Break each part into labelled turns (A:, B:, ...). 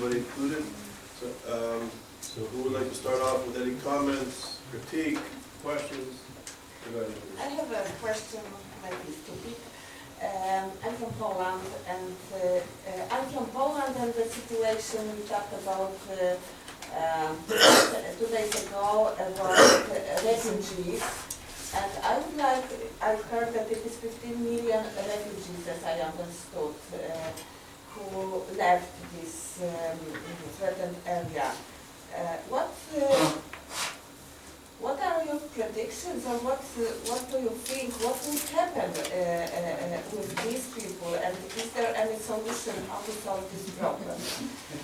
A: everybody included. So who would like to start off with any comments, critique, questions regarding this?
B: I have a question, maybe stupid. I'm from Poland, and the situation we talked about 2 days ago about refugees. And I would like, I've heard that it is 15 million refugees, as I understood, who left this threatened area. What are your predictions, or what do you think, what will happen with these people, and is there any solution how to solve this problem?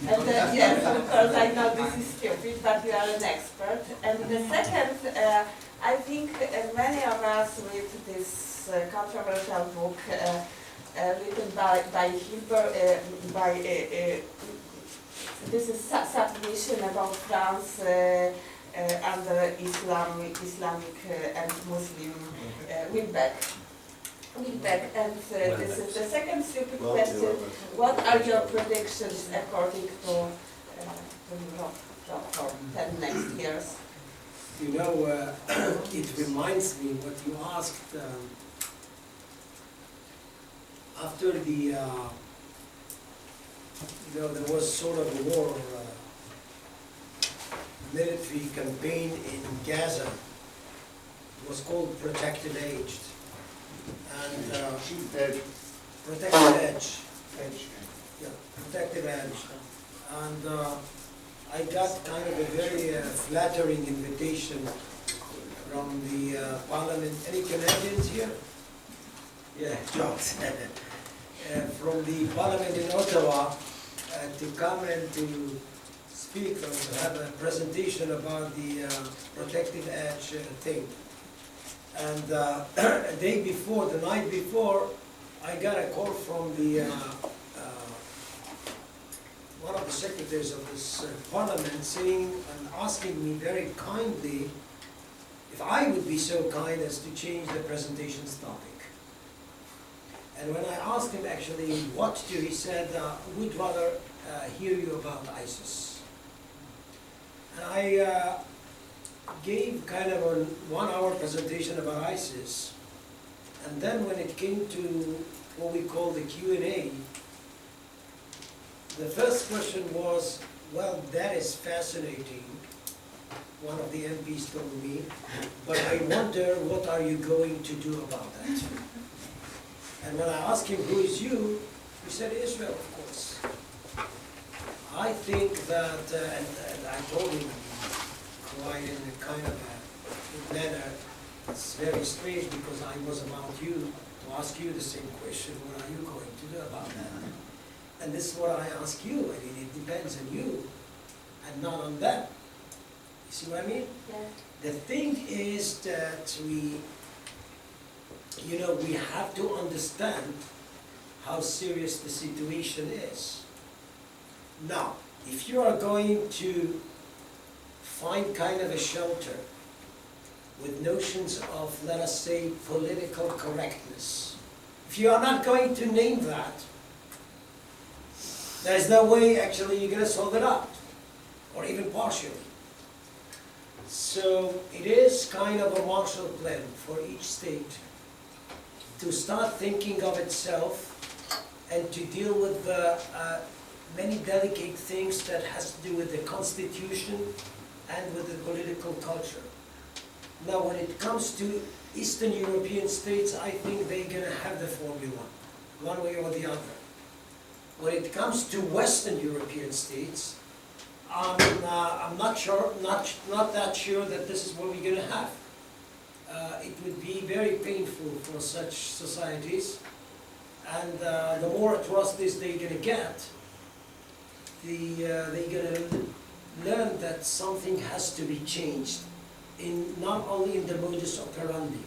B: And yes, of course, I know this is stupid, but you are an expert. And the second, I think many of us read this controversial book written by Hilbert, this is submission about France under Islamic and Muslim Wilbeck. And this is the second stupid question. What are your predictions according to Europe for 10 next years?
C: You know, it reminds me what you asked after the, there was sort of a war, military campaign in Gaza. It was called Protected Edge. And Protected Edge. Yeah, Protected Edge. And I got kind of a very flattering invitation from the parliament. Any Canadians here? Yeah, jokes. From the parliament in Ottawa to come and to speak or to have a presentation about the Protective Edge thing. And the night before, I got a call from the one of the secretaries of this parliament saying and asking me very kindly if I would be so kind as to change the presentation's topic. And when I asked him actually what to, he said, we'd rather hear you about ISIS. And I gave kind of a 1-hour presentation about ISIS. And then when it came to what we call the Q&A, the first question was, well, that is fascinating, one of the MPs told me, but I wonder what are you going to do about that? And when I asked him, who is you? He said, Israel, of course. I think that, and I told him quite in a kind of a manner, it's very strange because I was about you to ask you the same question, what are you going to do about that? And this is what I ask you. I mean, it depends on you and not on them. You see what I mean?
B: Yeah.
C: The thing is that we have to understand how serious the situation is. Now, if you are going to find kind of a shelter with notions of, let us say, political correctness, if you are not going to name that, there's no way actually you're going to solve it out, or even partially. So it is kind of a Marshall Plan for each state to start thinking of itself and to deal with the many delicate things that has to do with the constitution and with the political culture. Now when it comes to Eastern European states, I think they're going to have the formula, one way or the other. When it comes to Western European states, I'm not that sure that this is what we're going to have. It would be very painful for such societies, and the more atrocities they're going to get, they're going to learn that something has to be changed, not only in the modus operandi.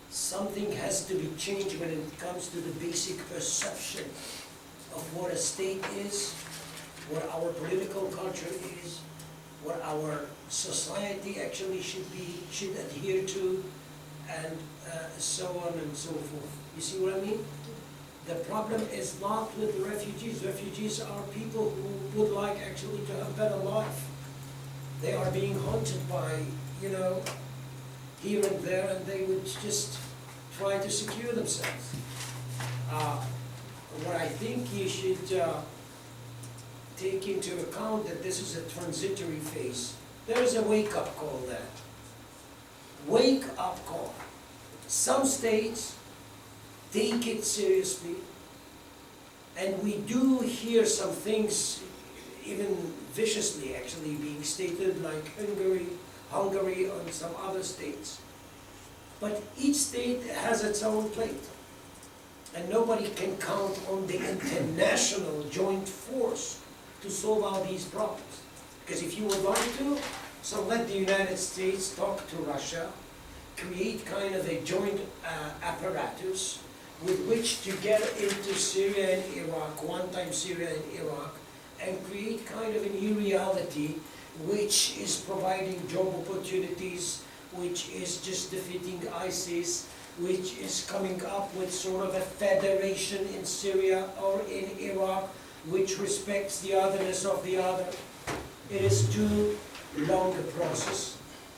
C: Something has to be changed when it comes to the basic perception of what a state is, what our political culture is, what our society actually should adhere to, and so on and so forth. You see what I mean? The problem is not with the refugees. Refugees are people who would like actually to have a better life. They are being haunted by, you know, here and there, and they would just try to secure themselves. What I think you should take into account that this is a transitory phase. There is a wake-up call there. Wake-up call. Some states take it seriously, and we do hear some things, even viciously actually, being stated, like Hungary and some other states. But each state has its own plate, and nobody can count on the international joint force to solve all these problems. Because if you would like to, so let the United States talk to Russia, create kind of a joint apparatus with which to get into Syria and Iraq, one-time Syria and Iraq, and create kind of a new reality which is providing job opportunities, which is just defeating ISIS, which is coming up with sort of a federation in Syria or in Iraq, which respects the otherness of the other. It is too long a process.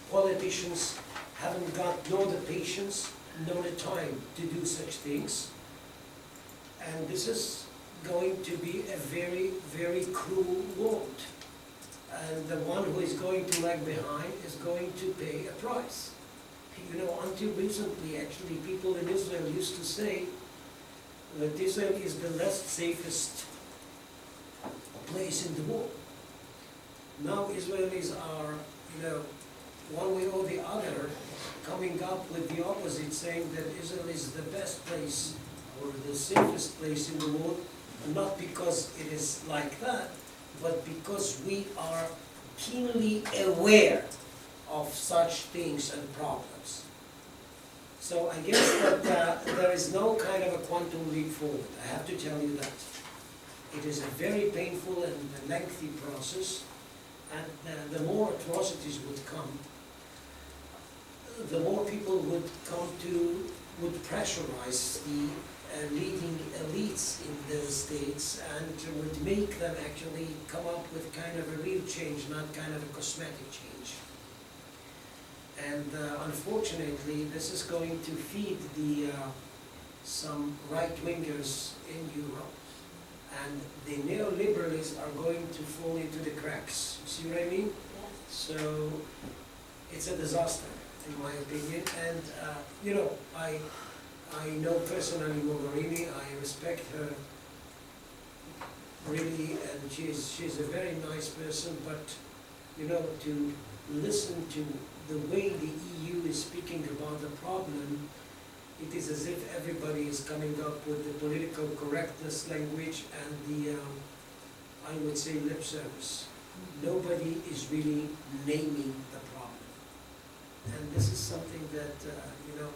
C: Politicians haven't got nor the patience nor the time to do such things. And this is going to be a very, very cruel world. And the one who is going to lag behind is going to pay a price. You know, until recently, actually, people in Israel used to say that Israel is the least safest place in the world. Now Israelis are, you know, one way or the other, coming up with the opposite, saying that Israel is the best place or the safest place in the world, not because it is like that, but because we are keenly aware of such things and problems. So I guess that there is no kind of a quantum leap forward. I have to tell you that. It is a very painful and lengthy process, and the more atrocities would come, the more people would would pressurize the leading elites in those states and would make them actually come up with kind of a real change, not kind of a cosmetic change. And unfortunately, this is going to feed some right-wingers in Europe, and the neoliberals are going to fall into the cracks. You see what I mean?
B: Yeah.
C: So it's a disaster, in my opinion. And you know, I know personally Mogherini. I respect her really, and she's a very nice person. But you know, to listen to the way the EU is speaking about the problem, it is as if everybody is coming up with the political correctness language and the, I would say, lip service. Nobody is really naming the problem. And this is something that, you know,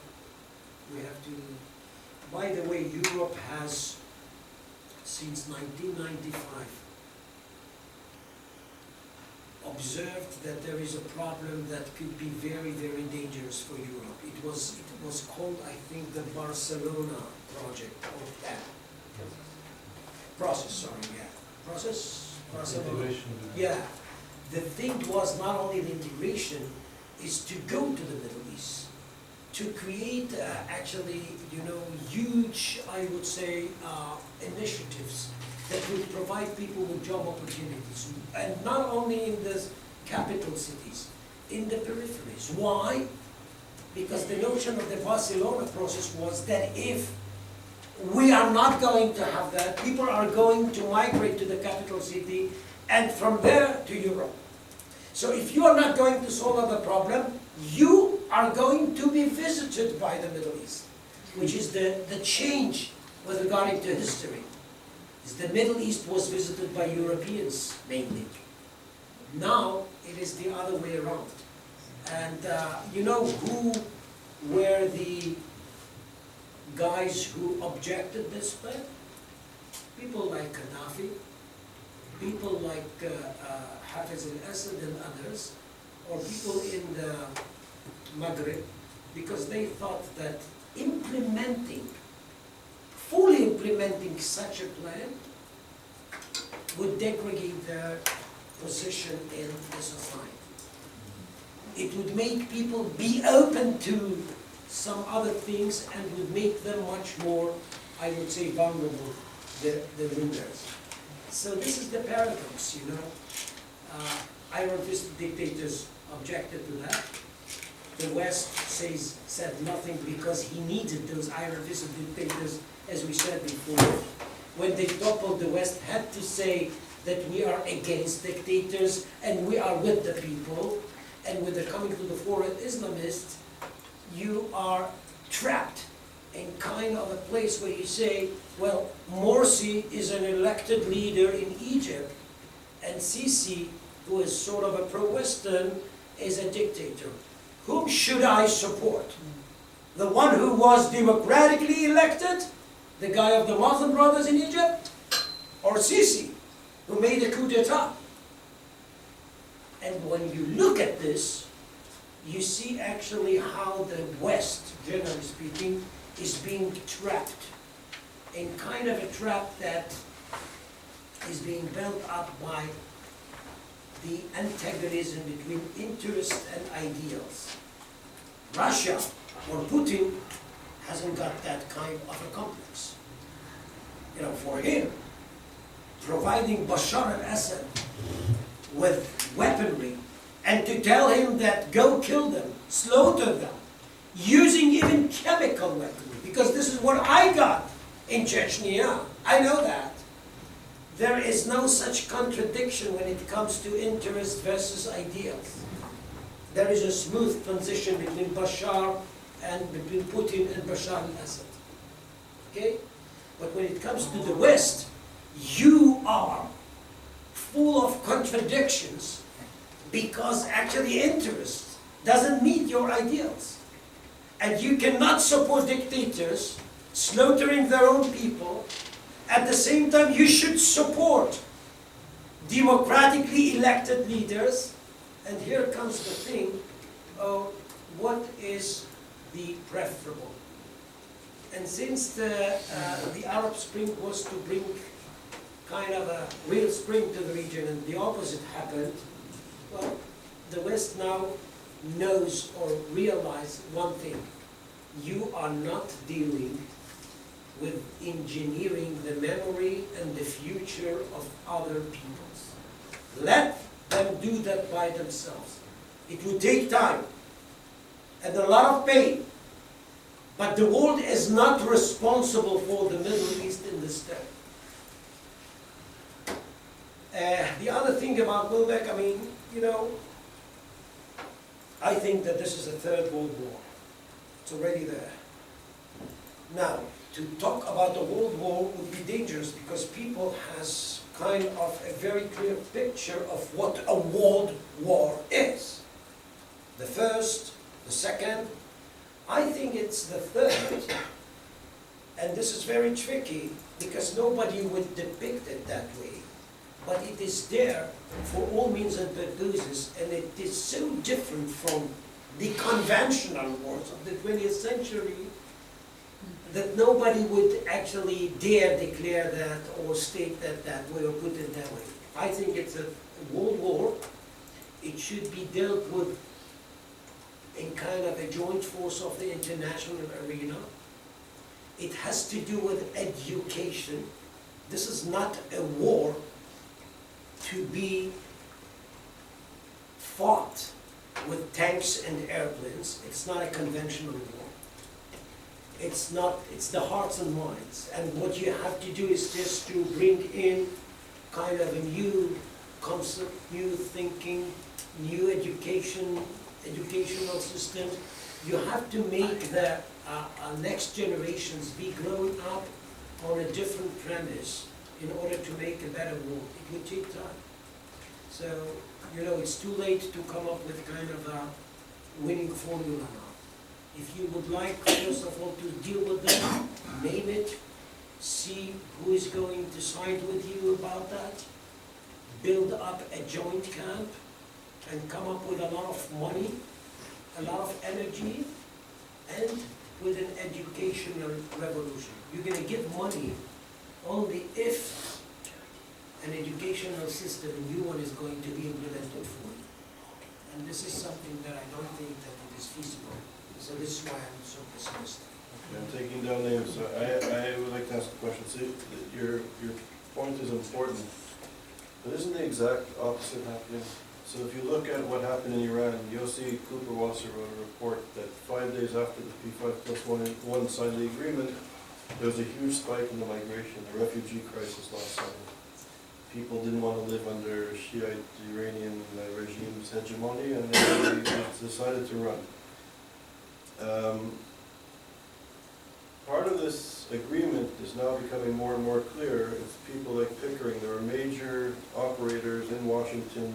C: we have to... By the way, Europe has, since 1995, observed that there is a problem that could be very, very dangerous for Europe. It was called, I think, the Barcelona project, or process, sorry, yeah. Barcelona. Yeah. The thing was not only the integration, is to go to the Middle East, to create actually, you know, huge, I would say, initiatives that would provide people with job opportunities, and not only in the capital cities, in the peripheries. Why? Because the notion of the Barcelona process was that if we are not going to have that, people are going to migrate to the capital city, and from there to Europe. So if you are not going to solve the problem, you are going to be visited by the Middle East, which is the change with regard to history. The Middle East was visited by Europeans, mainly. Now, it is the other way around. And you know who were the guys who objected this plan? People like Gaddafi, people like Hafez al-Assad and others, or people in the Maghreb, because they thought that implementing fully implementing such a plan would degrade their position in the society. It would make people be open to some other things and would make them much more, I would say, vulnerable, the rulers. So this is the paradox, you know. Iron Fist dictators objected to that. The West said nothing because he needed those Iron Fist dictators, as we said before. When they toppled, the West had to say that we are against dictators and we are with the people. And when they're coming to the fore of Islamists, you are trapped in kind of a place where you say, well, Morsi is an elected leader in Egypt, and Sisi, who is sort of a pro-Western, is a dictator. Whom should I support? The one who was democratically elected, the guy of the Muslim brothers in Egypt, or Sisi, who made a coup d'etat? And when you look at this, you see actually how the West, generally speaking, is being trapped in kind of a trap that is being built up by the antagonism between interest and ideals. Russia, or Putin, hasn't got that kind of a complex. You know, for him, providing Bashar al-Assad with weaponry and to tell him that go kill them, slaughter them, using even chemical weaponry, because this is what I got in Chechnya. I know that. There is no such contradiction when it comes to interest versus ideals. There is a smooth transition between Bashar and between Putin and Bashar al-Assad. Okay? But when it comes to the West, you are full of contradictions because actually interest doesn't meet your ideals. And you cannot support dictators slaughtering their own people. At the same time, you should support democratically elected leaders. And here comes the thing of what is the preferable. And since the Arab Spring was to bring kind of a real spring to the region and the opposite happened, well, the West now knows or realizes one thing. You are not dealing with engineering the memory and the future of other peoples. Let them do that by themselves. It will take time and a lot of pain, but the world is not responsible for the Middle East in this step. The other thing about Wilbeck, I mean, you know, I think that this is a third world war. It's already there. Now, to talk about the world war would be dangerous because people has kind of a very clear picture of what a world war is. The first, the second, I think it's the third. And this is very tricky because nobody would depict it that way. But it is there for all means and purposes, and it is so different from the conventional wars of the 20th century that nobody would actually dare declare that or state that that way or put it that way. I think it's a world war. It should be dealt with in kind of a joint force of the international arena. It has to do with education. This is not a war to be fought with tanks and airplanes. It's not a conventional war. It's not, it's the hearts and minds. And what you have to do is just to bring in kind of a new concept, new thinking, new educational system. You have to make the next generations be growing up on a different premise in order to make a better world. It will take time. So, you know, it's too late to come up with kind of a winning formula now. If you would like, first of all, to deal with them, name it, see who is going to side with you about that, build up a joint camp, and come up with a lot of money, a lot of energy, and with an educational revolution. You're gonna give money only if an educational system, a new one, is going to be implemented for you. And this is something that I don't think that it is feasible. So this is why I'm so pessimistic.
A: Okay, I'm taking down names, so I would like to ask a question. See, your point is important, but isn't the exact opposite happening? So if you look at what happened in Iran, Yossi Cooper-Wasser wrote a report that 5 days after the P5+1 signed the agreement, there was a huge spike in the migration, the refugee crisis last summer. People didn't want to live under Shiite Iranian regime's hegemony, and they decided to run. Part of this agreement is now becoming more and more clear. It's people like Pickering. There are major operators in Washington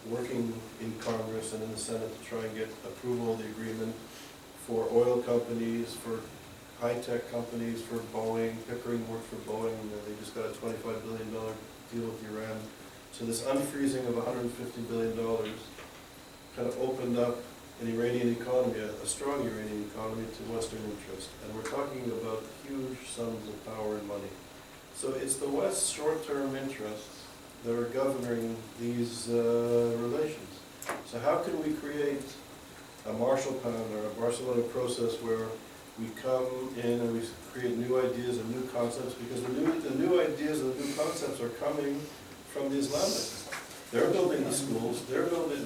A: working in Congress and in the Senate to try and get approval of the agreement for oil companies, for high-tech companies, for Boeing. Pickering worked for Boeing, and they just got a $25 billion deal with Iran. So this unfreezing of $150 billion kind of opened up an Iranian economy, a strong Iranian economy, to Western interest. And we're talking about huge sums of power and money. So it's the West's short-term interests that are governing these relations. So how can we create a Marshall Plan or a Barcelona process where we come in and we create new ideas and new concepts, because the new ideas and the new concepts are coming from the Islamists. They're building the schools, they're doing it.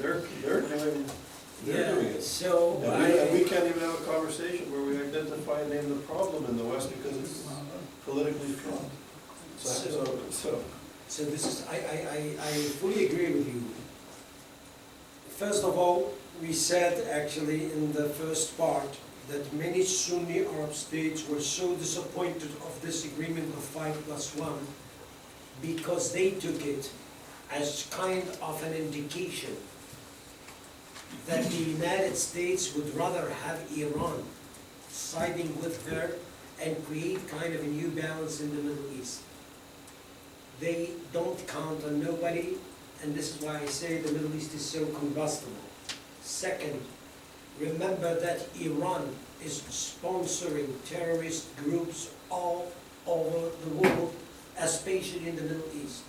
C: So
A: And we can't even have a conversation where we identify and name the problem in the West because it's politically fraught.
C: So this is, I fully agree with you. First of all, we said actually in the first part that many Sunni Arab states were so disappointed of this agreement of 5+1 because they took it as kind of an indication that the United States would rather have Iran siding with her and create kind of a new balance in the Middle East. They don't count on nobody, and this is why I say the Middle East is so combustible. Second, remember that Iran is sponsoring terrorist groups all over the world, especially in the Middle East.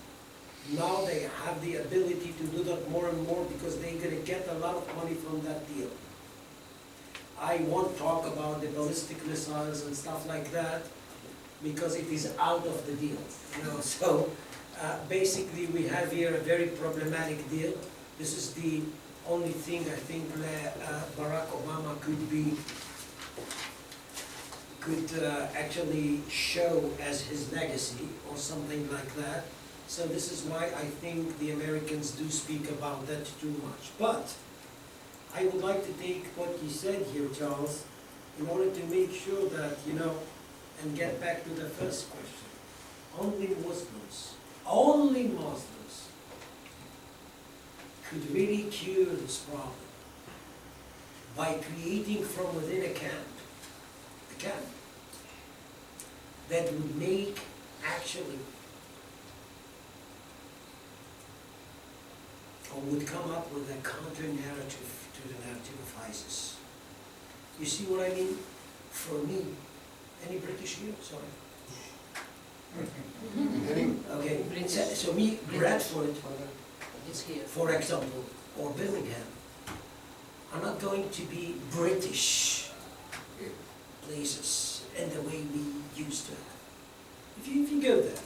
C: Now they have the ability to do that more and more because they're going to get a lot of money from that deal. I won't talk about the ballistic missiles and stuff like that because it is out of the deal. So basically we have here a very problematic deal. This is the only thing I think Barack Obama could actually show as his legacy or something like that. So this is why I think the Americans do speak about that too much. But I would like to take what you said here, Charles, in order to make sure that, and get back to the first question. Only Muslims could really cure this problem by creating from within a camp that would make actually, or would come up with a counter-narrative to the narrative of ISIS. You see what I mean? For me, any British here? Sorry. Okay, so me, Bradford, for example, or Birmingham, are not going to be British places in the way we used to have. If you go there,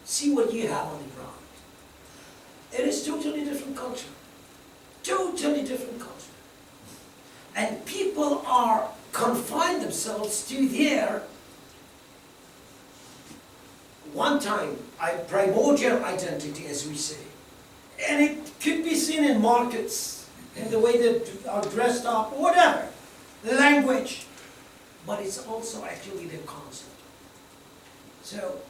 C: see what you have on the ground. It is totally different culture. Totally different culture. And people are confined themselves to their one time primordial identity, as we say. And it could be seen in markets, in the way they are dressed up, whatever, the language. But it's also actually the concept. So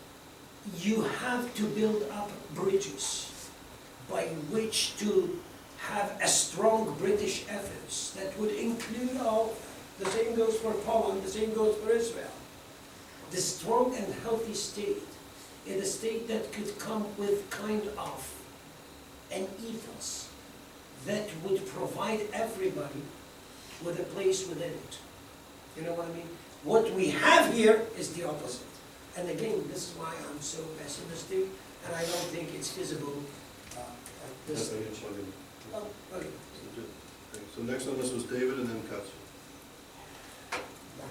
C: you have to build up bridges by which to have a strong British efforts that would include all, the same goes for Poland, the same goes for Israel. The strong and healthy state is a state that could come with kind of an ethos that would provide everybody with a place within it. You know what I mean? What we have here is the opposite. And again, this is why I'm so pessimistic, and I don't think it's feasible at this stage. Oh, okay.
A: So next on this was David and then Katsu.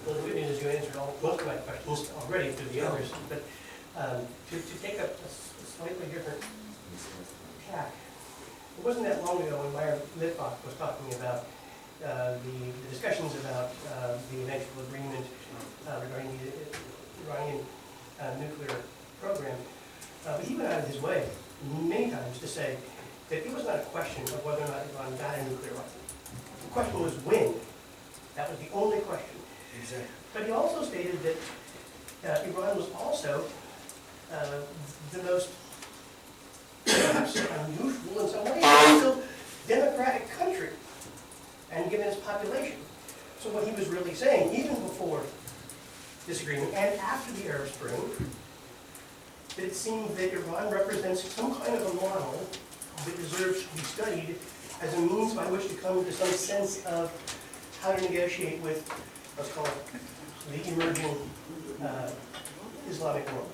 D: Well, the good news is you answered most of my questions already through the others, but to take a slightly different tack, it wasn't that long ago when Meyer Litvak was talking about the discussions about the eventual agreement regarding the Iranian nuclear program. But he went out of his way many times to say that it was not a question of whether or not Iran got a nuclear weapon. The question was when. That was the only question.
C: Exactly.
D: But he also stated that Iran was also the most perhaps unusual in some ways, still democratic country, and given its population. So what he was really saying, even before this agreement and after the Arab Spring, that it seemed that Iran represents some kind of a model that deserves to be studied as a means by which to come to some sense of how to negotiate with, let's call it, the emerging Islamic world.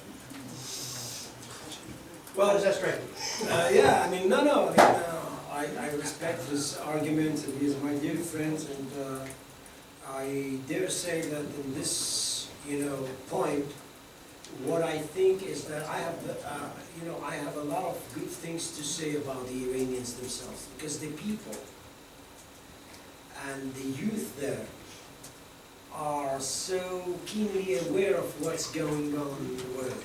D: Well, how does that strike you?
C: Yeah, I mean, I respect his argument, and he's my dear friend, and I dare say that in this, point, what I think is that I have, I have a lot of good things to say about the Iranians themselves, because the people and the youth there are so keenly aware of what's going on in the world.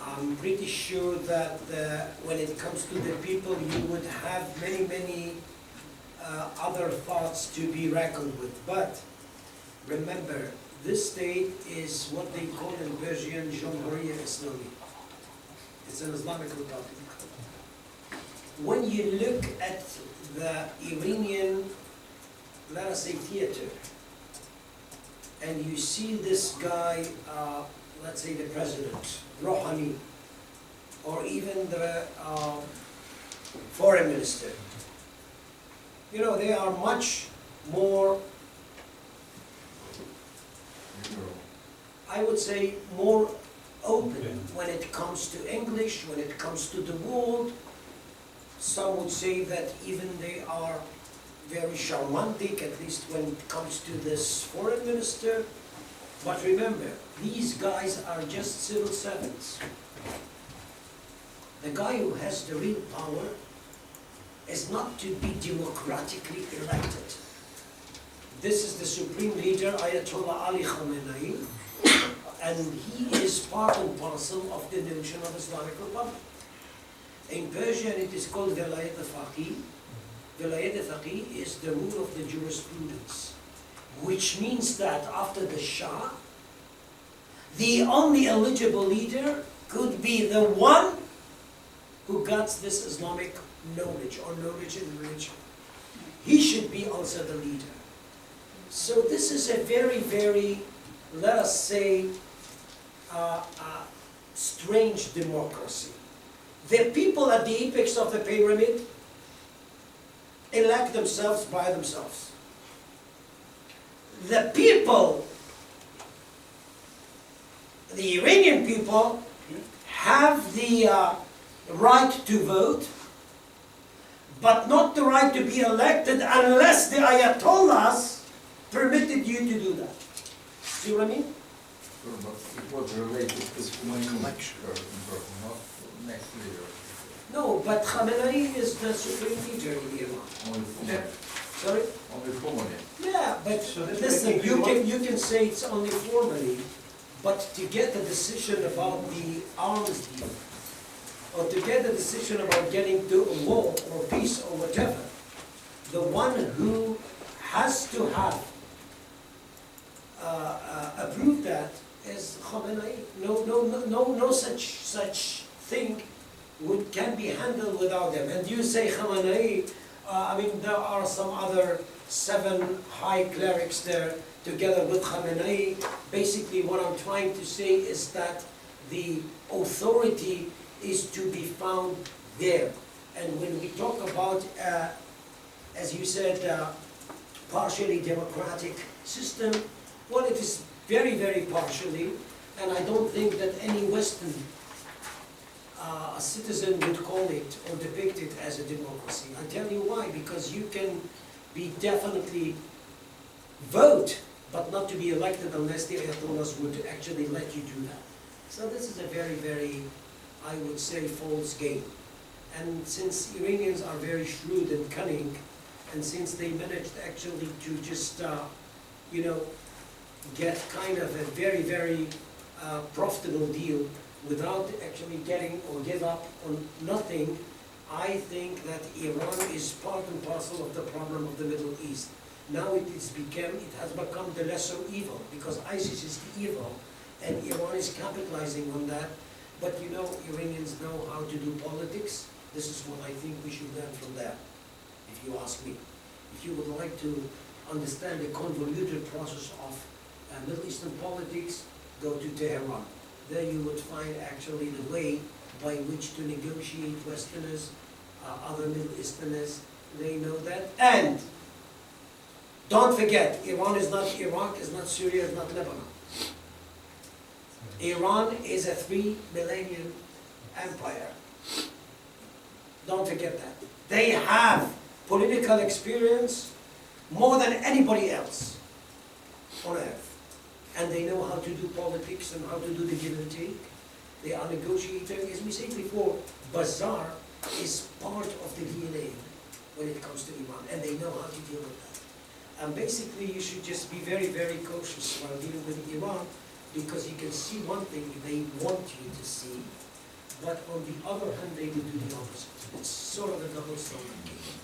C: I'm pretty sure that when it comes to the people, you would have many other thoughts to be reckoned with. But remember, this state is what they call in Persian Jamhuriya Islami. It's an Islamic republic. When you look at the Iranian, let us say, theater, and you see this guy, let's say the president, Rouhani, or even the foreign minister, they are much more, I would say, more open when it comes to English, when it comes to the world. Some would say that even they are very charmantic, at least when it comes to this foreign minister. But remember, these guys are just civil servants. The guy who has the real power is not to be democratically elected. This is the supreme leader, Ayatollah Ali Khamenei, and he is part and parcel of the notion of Islamic Republic. In Persian, it is called Velayat al-Faqih. Velayat al-Faqih is the rule of the jurisprudence, which means that after the Shah, the only eligible leader could be the one who got this Islamic knowledge or knowledge in religion. He should be also the leader. So this is a very, let us say, strange democracy. The people at the apex of the pyramid elect themselves by themselves. The people, the Iranian people, have the right to vote, but not the right to be elected unless the Ayatollahs permitted you to do that. See what I mean?
E: Sure, but it was related to my collection, not next leader.
C: No, but Khamenei is the supreme leader in Iran.
E: Only formally.
C: Sorry?
E: Only formally.
C: Yeah, but
D: So this
C: listen,
D: would
C: you can say it's only formally, but to get a decision about the arms deal, or to get a decision about getting to a war or peace or whatever, the one who has to have approved that is Khamenei. No such thing can be handled without them. And you say Khamenei, there are some other 7 high clerics there together with Khamenei. Basically what I'm trying to say is that the authority is to be found there. And when we talk about, as you said, partially democratic system. Well, it is very, very partially, and I don't think that any Western citizen would call it or depict it as a democracy. I tell you why, because you can be definitely vote, but not to be elected unless the Ayatollahs would actually let you do that. So this is a very, very, I would say, false game. And since Iranians are very shrewd and cunning, and since they managed actually to just, you know, get kind of a very, very profitable deal without actually getting or give up on nothing, I think that Iran is part and parcel of the problem of the Middle East. Now it has become the lesser evil, because ISIS is the evil, and Iran is capitalizing on that. But you know, Iranians know how to do politics. This is what I think we should learn from them, if you ask me. If you would like to understand the convoluted process of Middle Eastern politics, go to Tehran. There you would find actually the way by which to negotiate Westerners, other Middle Easterners, they know that. And don't forget, Iran is not Iraq, is not Syria, is not Lebanon. Iran is a 3 millennium empire. Don't forget that. They have political experience more than anybody else on earth. And they know how to do politics and how to do the give and take. They are negotiators. As we said before, bazaar is part of the DNA when it comes to Iran, and they know how to deal with that. And basically, you should just be very, very cautious while dealing with Iran, because you can see one thing they want you to see, but on the other hand, they will do the opposite. It's sort of a double standard game.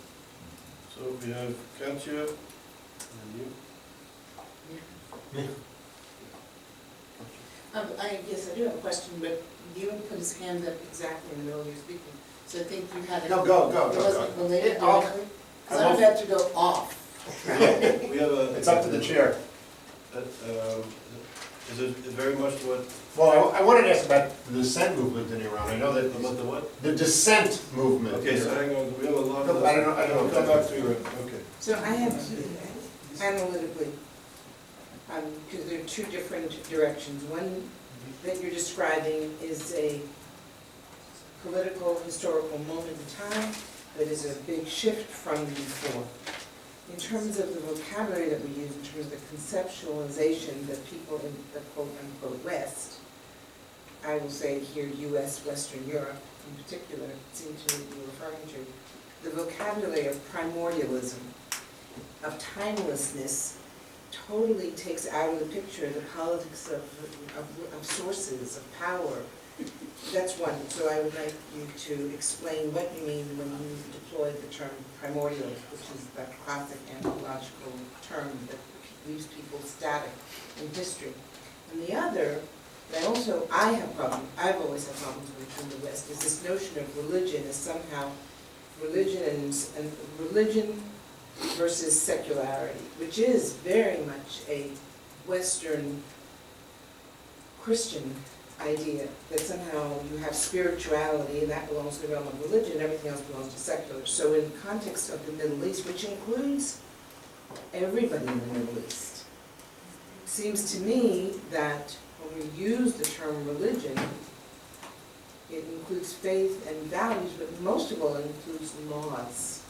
A: So we have Katya and you.
F: I guess I do have a question, but Guillaume put his hand up exactly in the middle of your speaking. So I think you had it.
G: No, go.
F: It wasn't related
G: I'll-
F: directly? Because I'm about to go off.
A: We have a.
G: It's up to the chair.
A: Is it very much what,
G: Well, I wanted to ask about the dissent movement in Iran. I know that
A: about the what?
G: the dissent movement.
A: Okay, so hang on, we have a lot of.
G: I don't know.
A: Come back to you, okay.
F: So I have analytically, because there are two different directions. One that you're describing is a political, historical moment in time that is a big shift from before. In terms of the vocabulary that we use, in terms of the conceptualization that people in the quote-unquote West, I will say here US, Western Europe in particular, seem to be referring to, the vocabulary of primordialism, of timelessness, totally takes out of the picture the politics of sources, of power. That's one. So I would like you to explain what you mean when you deploy the term primordial, which is the classic anthropological term that leaves people static in history. And the other, that I have problems, I've always had problems with in the West, is this notion of religion as somehow religion and religion versus secularity, which is very much a Western Christian idea, that somehow you have spirituality and that belongs to the realm of religion, everything else belongs to secular. So in the context of the Middle East, which includes everybody in the Middle East, it seems to me that when we use the term religion, it includes faith and values, but most of all it includes laws.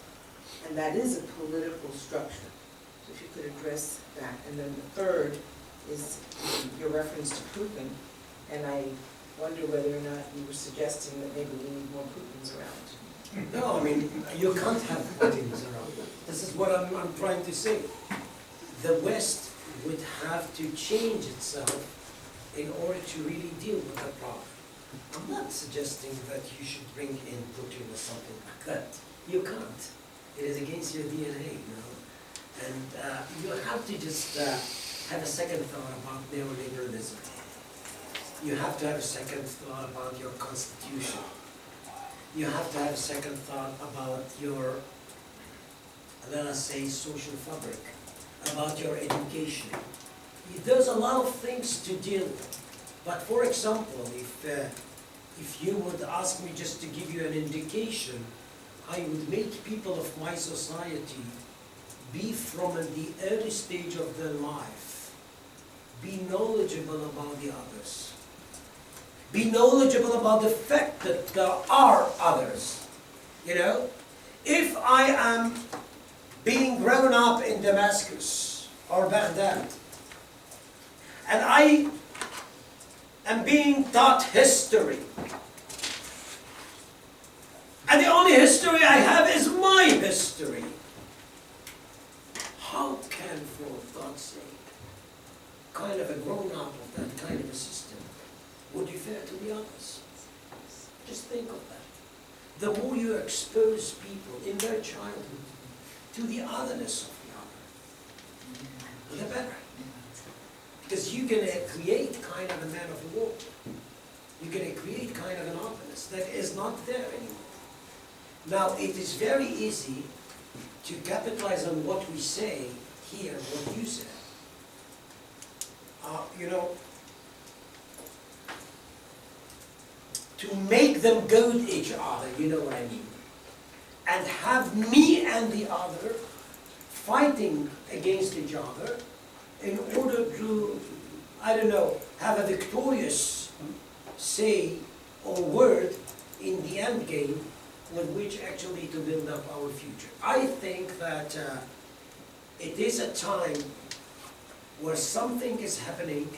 F: And that is a political structure. So if you could address that. And then the third is your reference to Putin. And I wonder whether or not you were suggesting that maybe we need more Putins around.
C: No, I mean, you can't have Putins around. This is what I'm trying to say. The West would have to change itself in order to really deal with that problem. I'm not suggesting that you should bring in Putin or something like that. You can't. It is against your DNA, you know. And you have to just have a second thought about neoliberalism. You have to have a second thought about your constitution. You have to have a second thought about your, let us say, social fabric, about your education. There's a lot of things to deal with. But for example, if you would ask me just to give you an indication, I would make people of my society be from the early stage of their life, be knowledgeable about the others. Be knowledgeable about the fact that there are others. You know, if I am being grown up in Damascus or Baghdad, and I am being taught history, and the only history I have is my history, how can, for God's sake, kind of a grown up of that kind of a system would be fair to the others? Just think of that. The more you expose people in their childhood to the otherness of the other, the better. Because you're going to create kind of a man of war. You're going to create kind of an openness that is not there anymore. Now, it is very easy to capitalize on what we say here, what you said. You know, to make them goad each other, you know what I mean, and have me and the other fighting against each other in order to, I don't know, have a victorious say or word in the end game with which actually to build up our future. I think that it is a time where something is happening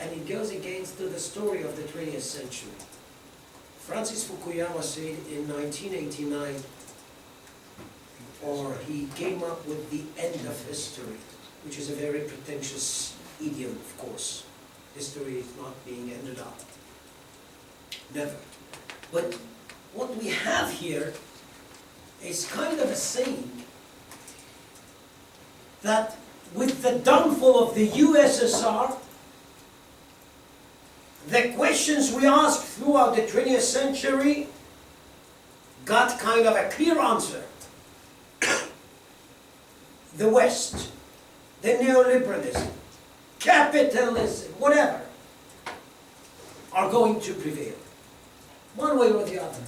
C: and it goes against the story of the 20th century. Francis Fukuyama said in 1989, or he came up with the end of history, which is a very pretentious idiom, of course. History is not being ended up. Never. But what we have here is kind of a saying that with the downfall of the USSR, the questions we asked throughout the 20th century got kind of a clear answer. The West, the neoliberalism, capitalism, whatever, are going to prevail, one way or the other.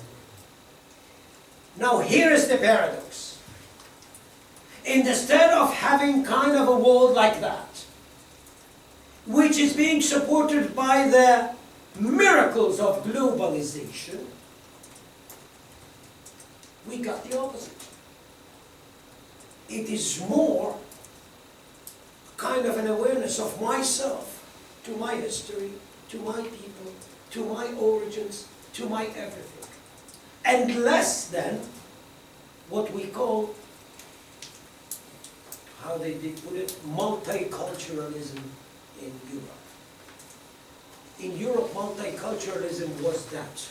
C: Now here is the paradox. Instead of having kind of a world like that, which is being supported by the miracles of globalization, we got the opposite. It is more kind of an awareness of myself, to my history, to my people, to my origins, to my everything. And less than what we call, how they did put it, multiculturalism in Europe. In Europe, multiculturalism was that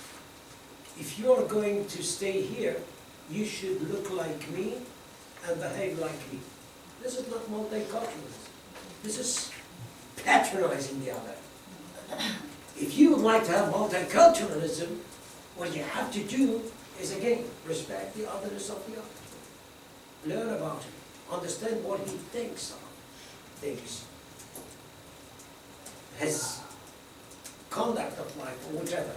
C: if you are going to stay here, you should look like me and behave like me. This is not multiculturalism. This is patronizing the other. If you would like to have multiculturalism, what you have to do is, again, respect the otherness of the other. Learn about him. Understand what he thinks of things. His conduct of life, or whatever.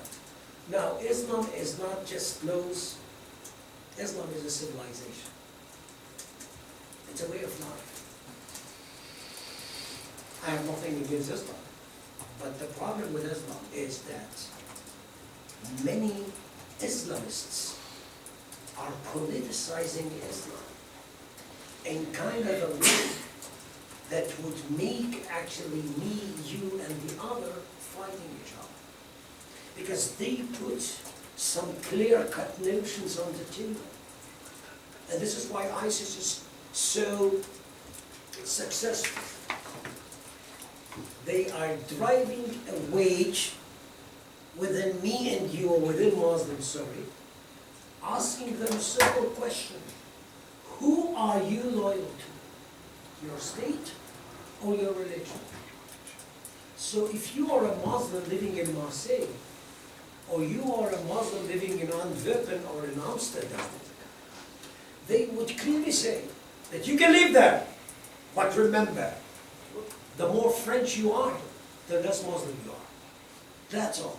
C: Now, Islam is not just laws. Islam is a civilization. It's a way of life. I have nothing against Islam. But the problem with Islam is that many Islamists are politicizing Islam in kind of a way that would make actually me, you, and the other fighting each other. Because they put some clear-cut notions on the table. And this is why ISIS is so successful. They are driving a wedge within me and you, or within Muslims, sorry, asking them a simple question. Who are you loyal to? Your state or your religion? So if you are a Muslim living in Marseille, or you are a Muslim living in Antwerpen or in Amsterdam, they would clearly say that you can live there, but remember, the more French you are, the less Muslim you are. That's all.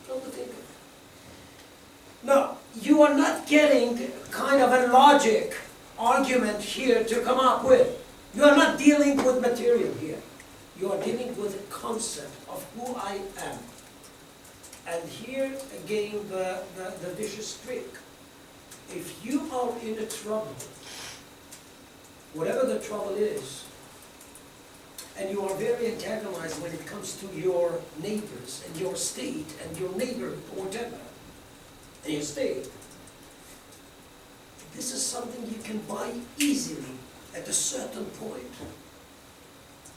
C: Don't think of it. Now, you are not getting kind of a logic argument here to come up with. You are not dealing with material here. You are dealing with a concept of who I am. And here again the vicious trick. If you are in a trouble, whatever the trouble is, and you are very antagonized when it comes to your neighbors and your state and your neighbor or whatever, and your state, this is something you can buy easily at a certain point.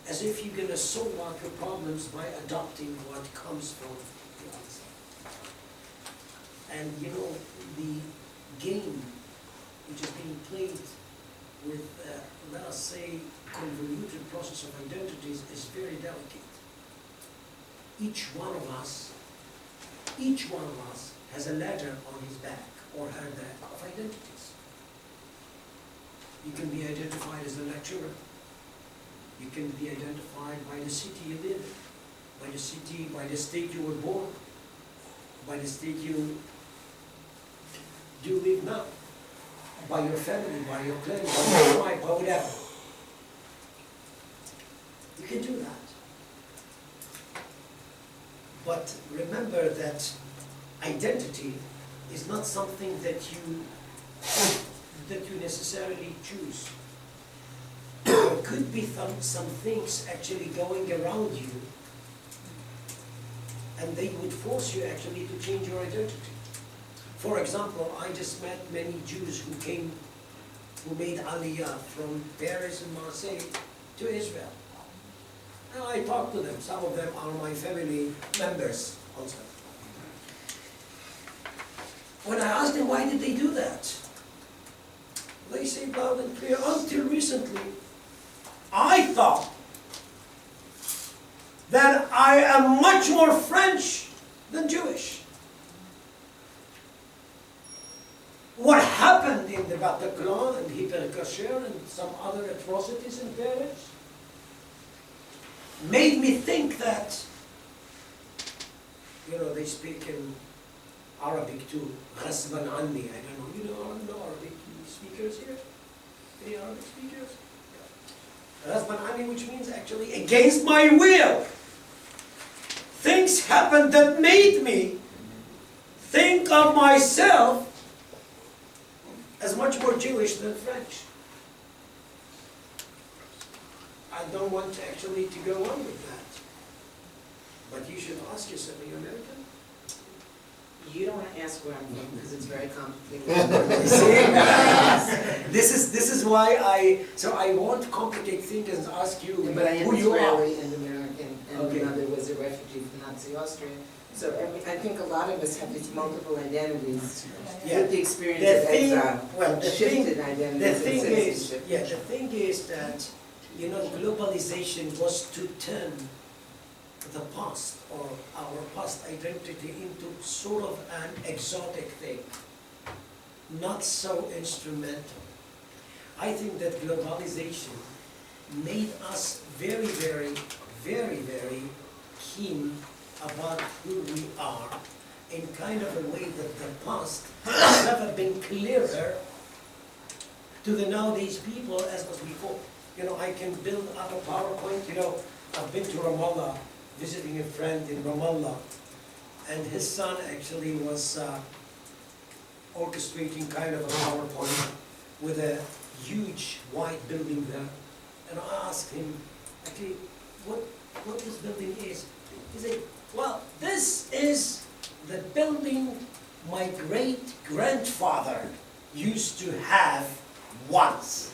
C: As if you're going to solve out your problems by adopting what comes from the outside. And you know, the game which is being played with, let us say, convoluted process of identities is very delicate. Each one of us has a ladder on his back or her back of identities. You can be identified as a lecturer. You can be identified by the city you live in, by the city, by the state you were born, by the state you do live now, by your family, by your clan, by your tribe, by whatever. You can do that. But remember that identity is not something that you necessarily choose. There could be some things actually going around you, and they would force you actually to change your identity. For example, I just met many Jews who made Aliyah from Paris and Marseille to Israel. And I talked to them. Some of them are my family members also. When I asked them why did they do that, they say loud and clear, until recently, I thought that I am much more French than Jewish. What happened in the Bataclan and Hypercacher and some other atrocities in Paris made me think that, you know, they speak in Arabic too, غصباً عني, I don't know, you know Arabic speakers here? Any Arabic speakers? غصباً عني, which means actually against my will. Things happened that made me think of myself as much more Jewish than French. I don't want to actually to go on with that. But you should ask yourself, are you American?
F: You don't want to ask where I'm from because it's very complicated.
C: See? This is why I won't complicate things and ask you
F: But I am
C: who you are.
F: Israeli and American, and
C: Okay.
F: my mother was a refugee from Nazi Austria. So I think a lot of us have these multiple identities
C: Yeah.
F: with the experience
C: The
F: of
C: thing,
F: exile.
C: well, the
F: Shifted
C: thing
F: identities and
C: is,
F: citizenship.
C: yeah, the thing is that, you know, globalization was to turn the past or our past identity into sort of an exotic thing, not so instrumental. I think that globalization made us very, very, very, very keen about who we are in kind of a way that the past has never been clearer to the nowadays people as was before. You know, I can build up a PowerPoint. You know, I've been to Ramallah, visiting a friend in Ramallah, and his son actually was orchestrating kind of a PowerPoint with a huge white building there. And I asked him, actually, what this building is. He said, well, this is the building my great-grandfather used to have once.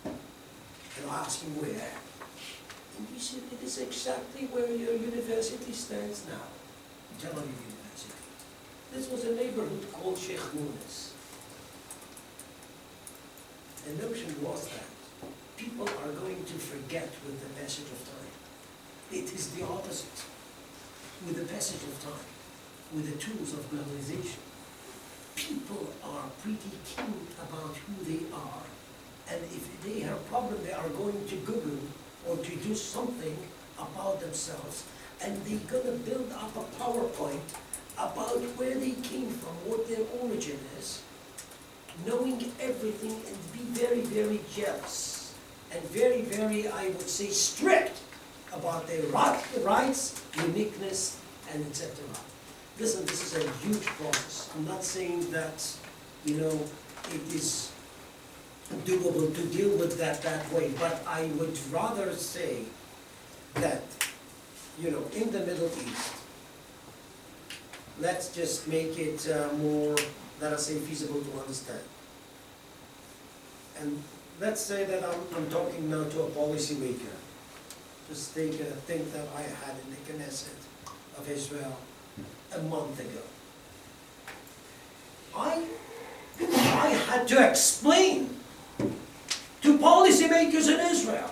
C: And I asked him where. And he said, it is exactly where your university stands now, Tel Aviv University. This was a neighborhood called Sheikh Mounis. The notion was that people are going to forget with the passage of time. It is the opposite. With the passage of time, with the tools of globalization, people are pretty keen about who they are. And if they have a problem, they are going to Google or to do something about themselves, and they're going to build up a PowerPoint about where they came from, what their origin is, knowing everything and be very, very jealous and very, very, I would say, strict about their rights, uniqueness, and etc. Listen, this is a huge process. I'm not saying that, you know, it is doable to deal with that way, but I would rather say that, you know, in the Middle East, let's just make it more, let us say, feasible to understand. And let's say that I'm talking now to a policymaker. Just take a thing that I had in the Knesset of Israel a month ago. I had to explain to policymakers in Israel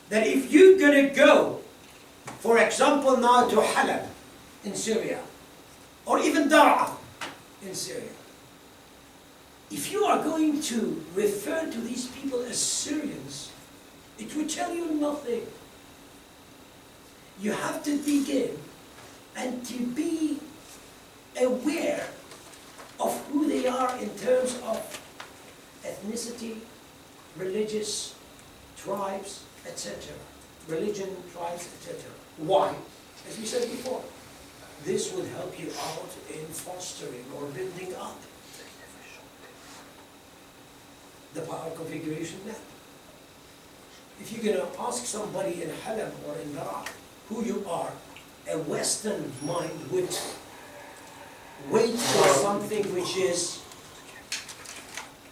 C: that if you're going to go, for example, now to Halab in Syria, or even Dar'a in Syria, if you are going to refer to these people as Syrians, it will tell you nothing. You have to dig in and to be aware of who they are in terms of ethnicity, religious, tribes, etc. Religion, tribes, etc. Why? As we said before, this would help you out in fostering or building up the power configuration map. If you're going to ask somebody in Halab or in Dar'a who you are, a Western mind would wait for something which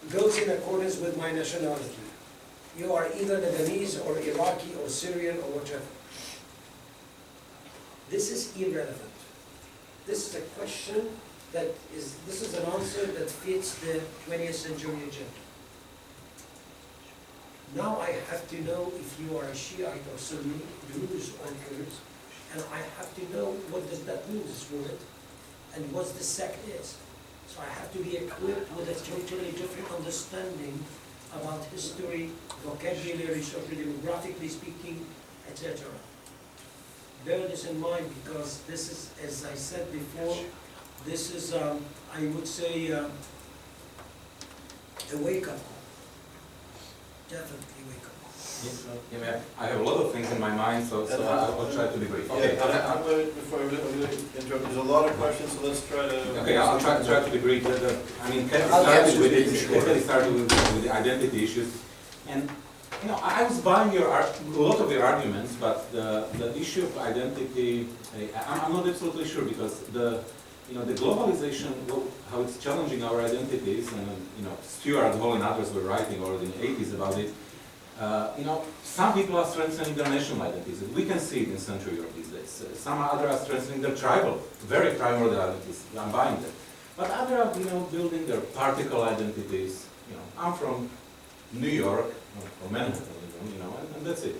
C: goes in accordance with my nationality. You are either Lebanese or Iraqi or Syrian or whatever. This is irrelevant. This is a question this is an answer that fits the 20th century agenda. Now I have to know if you are a Shiite or Sunni, Druze or Kurds, and I have to know what does that mean, this word, and what the sect is. So I have to be equipped with a totally different understanding about history, vocabulary, sociodemographically speaking, etc. Bear this in mind because this is, as I said before, this is, I would say, a wake-up call. Definitely wake up.
H: Yeah, I have a lot of things in my mind, so I will try to be brief. Okay,
A: I'm going to interrupt, there's a lot of questions, so let's try to...
H: okay, I'll try to be brief. I mean, Kathy started with the identity issues, and you know, I was buying a lot of your arguments, but the issue of identity, I'm not absolutely sure because the globalization, how it's challenging our identities, and you know, Stuart Hall and others were writing already in the 80s about it. You know, some people are strengthening their national identities. We can see it in Central Europe these days. Some others are strengthening their tribal, very primordial identities. I'm buying that. But others are, you know, building their particle identities. You know, I'm from New York or Manhattan, you know, and that's it.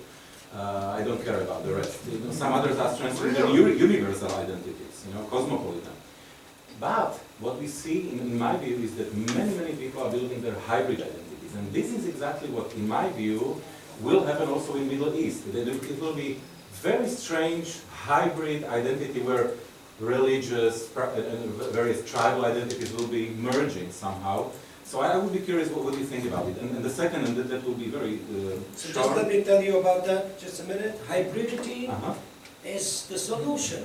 H: I don't care about the rest. You know, some others are strengthening their universal identities, you know, cosmopolitan. But what we see, in my view, is that many people are building their hybrid identities. And this is exactly what, in my view, will happen also in Middle East. It will be very strange hybrid identity where religious and various tribal identities will be merging somehow. So I would be curious what you think about it. And the second, and that will be very
C: So just let me tell you about that just a minute. Hybridity is the solution.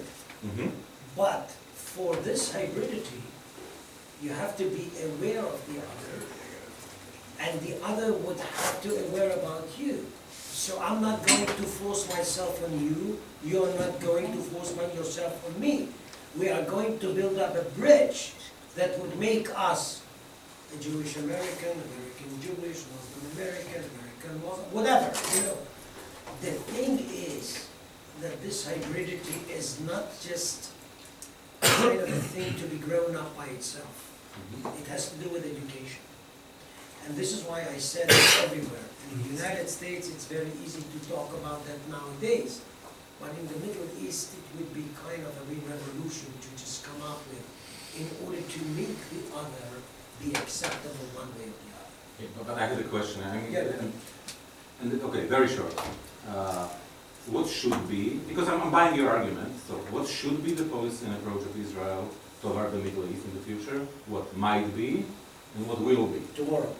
C: But for this hybridity, you have to be aware of the other, and the other would have to be aware about you. So I'm not going to force myself on you, you're not going to force yourself on me. We are going to build up a bridge that would make us a Jewish American, American Jewish, Muslim American, American Muslim, whatever, you know. The thing is that this hybridity is not just kind of a thing to be grown up by itself. It has to do with education. And this is why I said it everywhere. In the United States, it's very easy to talk about that nowadays. But in the Middle East, it would be kind of a revolution to just come up with in order to make the other be acceptable one way or the other.
H: Okay, but I had a question. I mean,
C: Yeah.
H: okay, very short. What should be, because I'm buying your argument, so what should be the policy and approach of Israel toward the Middle East in the future? What might be, And what will be?
C: tomorrow.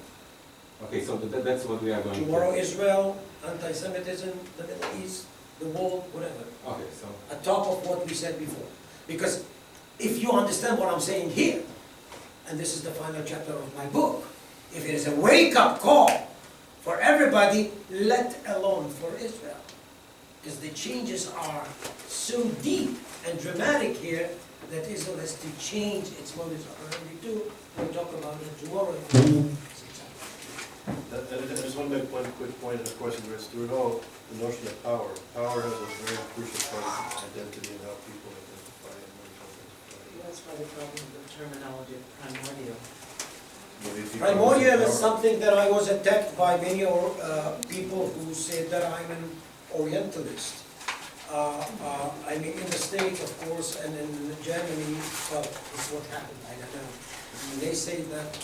H: Okay, so that's what we are going to.
C: Tomorrow Israel, anti-Semitism, the Middle East, the wall, whatever.
H: Okay, so,
C: On top of what we said before. Because if you understand what I'm saying here, and this is the final chapter of my book, if it is a wake-up call for everybody, let alone for Israel. Because the changes are so deep and dramatic here that Israel has to change its modus operandi too. We'll talk about it tomorrow.
A: I just want to make one quick point, and of course, it's through it all, the notion of power. Power has a very crucial part of identity and how people identify and where to identify.
F: That's why the problem with the terminology of primordial.
A: Maybe people
C: Primordial
A: use
C: is something that I was attacked by many people who said that I'm an Orientalist. I mean, in the States, of course, and in Germany, well, it's what happened, I don't know. And they say that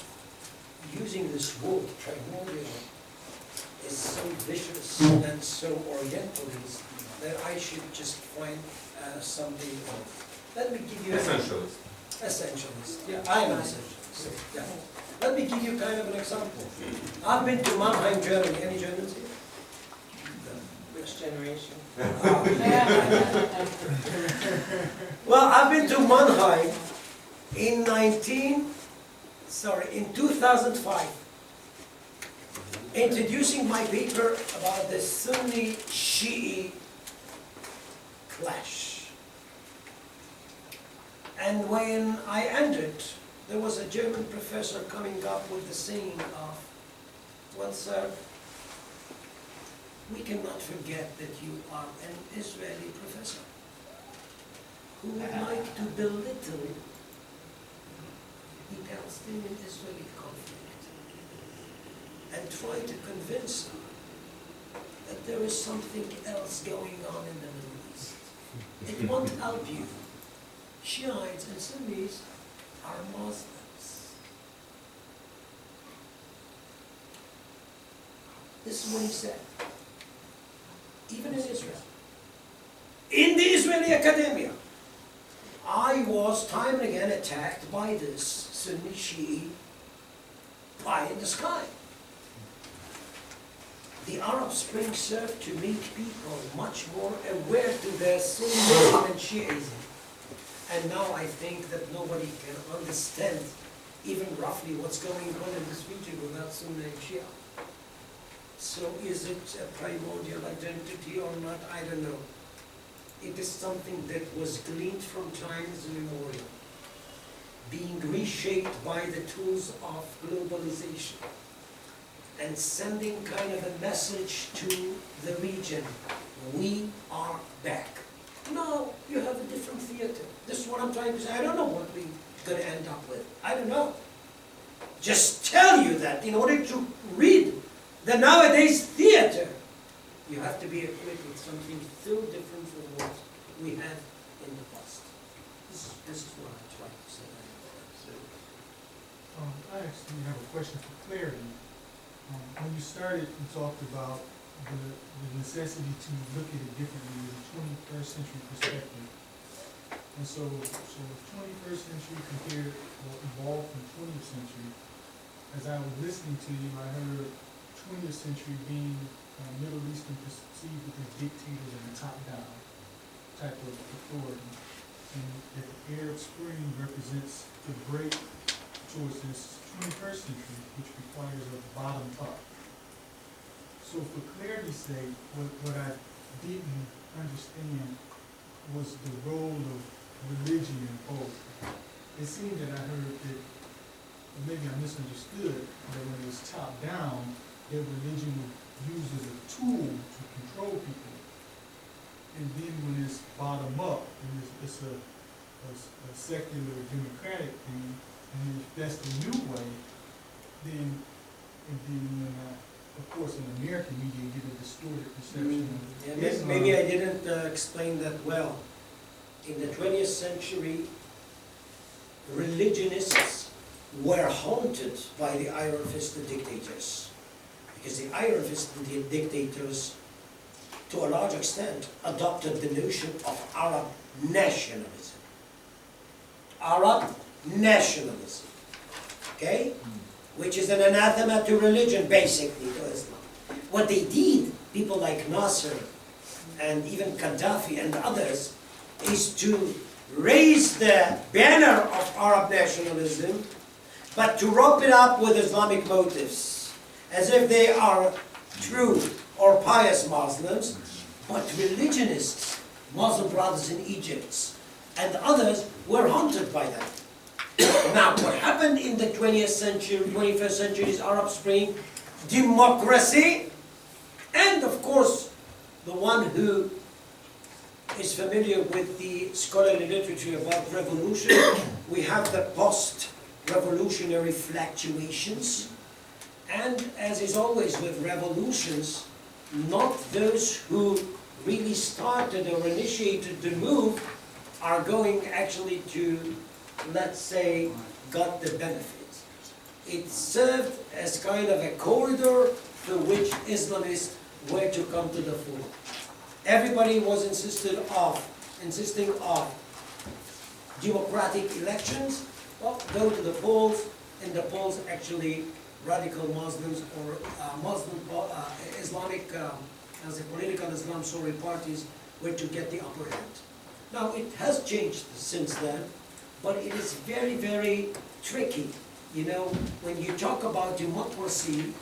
C: using this word, primordial, is so vicious and so Orientalist that I should just find something else. Let me give you...
H: essentialist.
C: Essentialist, yeah, I am an essentialist, yeah. Let me give you kind of an example. I've been to Mannheim, Germany. Any Germans here?
F: Which generation?
C: Well, I've been to Mannheim in 2005, introducing my paper about the Sunni-Shi'i clash. And when I entered, there was a German professor coming up with the saying of, well, sir, we cannot forget that you are an Israeli professor who would like to belittle the Palestinian-Israeli conflict and try to convince them that there is something else going on in the Middle East. It won't help you. Shiites and Sunnis are Muslims. This is what he said. Even in Israel. In the Israeli academia, I was time and again attacked by this Sunni Shi'i pie in the sky. The Arab Spring served to make people much more aware to their Sunnism and Shi'ism. And now I think that nobody can understand even roughly what's going on in this region without Sunni and Shia. So is it a primordial identity or not? I don't know. It is something that was gleaned from times immemorial, being reshaped by the tools of globalization and sending kind of a message to the region. We are back. No, you have a different theater. This is what I'm trying to say. I don't know what we're going to end up with. I don't know. Just tell you that in order to read the nowadays theater, you have to be equipped with something so different from what we had in the past. This is what I'm trying to say.
I: I actually have a question for clarity. When you started, you talked about the necessity to look at it differently with a 21st century perspective. And so 21st century compared or evolved from 20th century. As I was listening to you, I heard 20th century being Middle Eastern perceived as dictators and top-down type of authority. And that the Arab Spring represents the break towards this 21st century, which requires a bottom-up. So for clarity's sake, what I didn't understand was the role of religion in both. It seemed that I heard that, or maybe I misunderstood, that when it was top-down, that religion was used as a tool to control people. And then when it's bottom-up, and it's a secular democratic thing, and if that's the new way, then when of course, in American media, you get a distorted perception of Islam.
C: Maybe I didn't explain that well. In the 20th century, religionists were haunted by the iron-fisted dictators. Because the iron-fisted dictators, to a large extent, adopted the notion of Arab nationalism. Arab nationalism. Okay? which is an anathema to religion, basically, to Islam. What they did, people like Nasser and even Gaddafi and others, is to raise the banner of Arab nationalism, but to rope it up with Islamic motives, as if they are true or pious Muslims, but religionists, Muslim brothers in Egypt, and others were haunted by that. Now, what happened in the 20th century, 21st century's Arab Spring? Democracy, and of course, the one who is familiar with the scholarly literature about revolution, we have the post-revolutionary fluctuations, and as is always with revolutions, not those who really started or initiated the move are going actually to, let's say, got the benefits. It served as kind of a corridor through which Islamists were to come to the fore. Everybody was insisting of democratic elections. Well, go to the polls. In the polls, actually, radical Muslims or Islamic, as a political Islam, sorry, parties were to get the upper hand. Now, it has changed since then, but it is very, very tricky. You know, when you talk about democracy,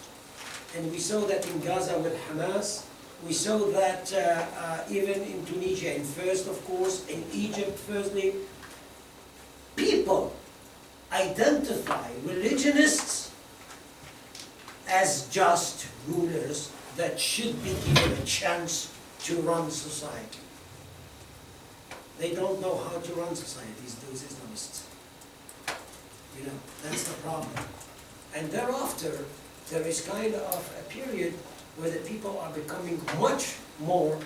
C: and we saw that in Gaza with Hamas, we saw that even in Tunisia, and first, of course, in Egypt, firstly, people identify religionists as just rulers that should be given a chance to run society. They don't know how to run societies, those Islamists. You know, that's the problem. And thereafter, there is kind of a period where the people are becoming much more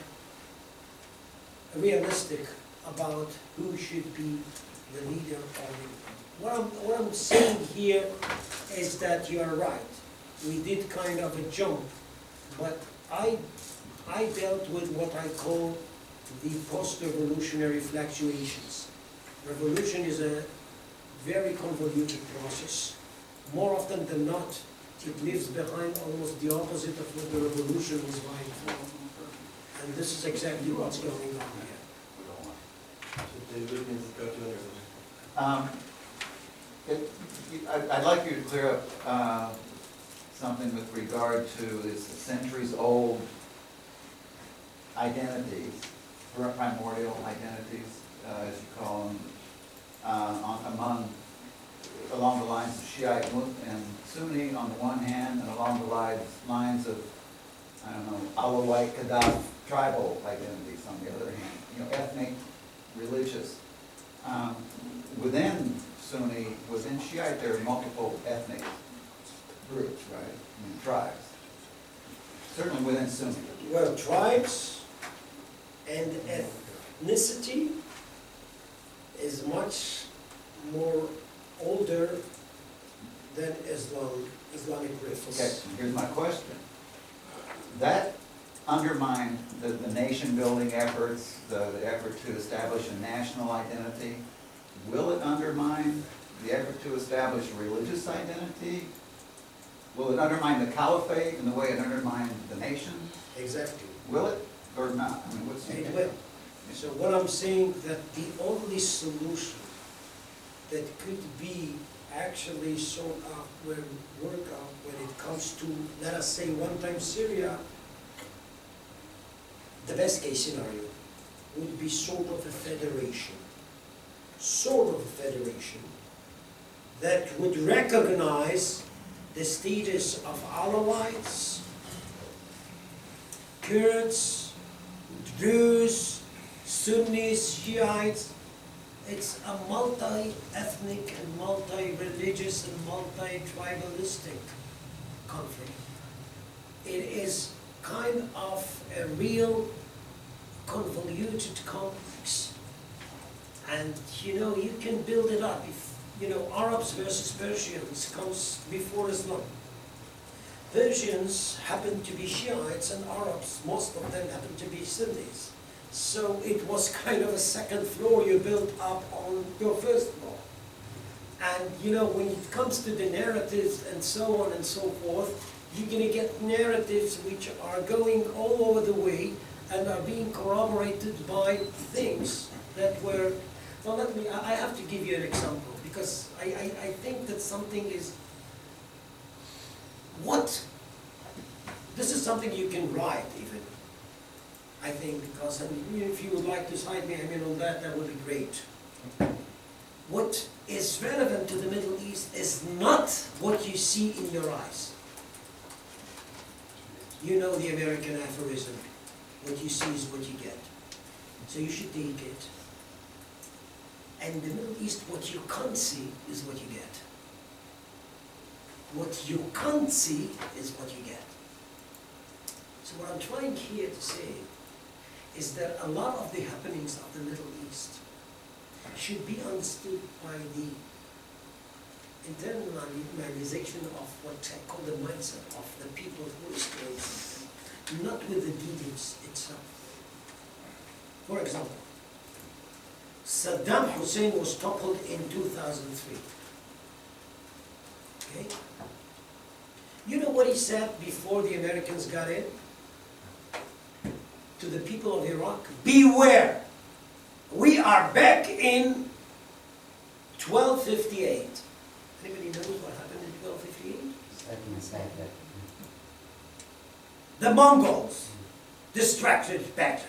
C: realistic about who should be the leader or the... What I'm saying here is that you are right. We did kind of a jump, but I dealt with what I call the post-revolutionary fluctuations. Revolution is a very convoluted process. More often than not, it leaves behind almost the opposite of what the revolution was vying for. And this is exactly what's going on here.
A: So David, you've got your
E: I'd like you to clear up something with regard to this centuries-old identities, primordial identities, as you call them, along the lines of Shiite and Sunni on the one hand, and along the lines of, I don't know, Alawite, Gaddafi, tribal identities on the other hand, you know, ethnic, religious. Within Sunni, within Shiite, there are multiple ethnic groups, right? I mean, tribes. Certainly within Sunni.
C: Well, tribes and ethnicity is much more older than Islamic rifts.
E: Okay, here's my question. That undermined the nation-building efforts, the effort to establish a national identity. Will it undermine the effort to establish a religious identity? Will it undermine the caliphate in the way it undermined the nation?
C: Exactly.
E: Will it or not? I mean, what's the
C: It will. So what I'm saying, that the only solution that could be actually sort of work out when it comes to, let us say, one-time Syria, the best case scenario would be sort of a federation. Sort of a federation that would recognize the status of Alawites, Kurds, Druze, Sunnis, Shiites. It's a multi-ethnic and multi-religious and multi-tribalistic conflict. It is kind of a real convoluted complex. And you know, you can build it up. If, you know, Arabs versus Persians comes before Islam. Persians happen to be Shiites and Arabs, most of them happen to be Sunnis. So it was kind of a second floor you built up on your first floor. And, you know, when it comes to the narratives and so on and so forth, you're gonna get narratives which are going all over the way and are being corroborated by things that were, well, I have to give you an example, because I think that something is, this is something you can write even, I think, because, I mean, if you would like to cite me, I mean, on that, that would be great. What is relevant to the Middle East is not what you see in your eyes. You know the American aphorism, what you see is what you get. So you should take it. And in the Middle East, what you can't see is what you get. What you can't see is what you get. So what I'm trying here to say is that a lot of the happenings of the Middle East should be understood by the internalization of what I call the mindset of the people who is doing something, not with the details itself. For example, Saddam Hussein was toppled in 2003. Okay? You know what he said before the Americans got in? To the people of Iraq, beware! We are back in 1258. Anybody knows what happened in 1258? The Mongols distracted Baghdad.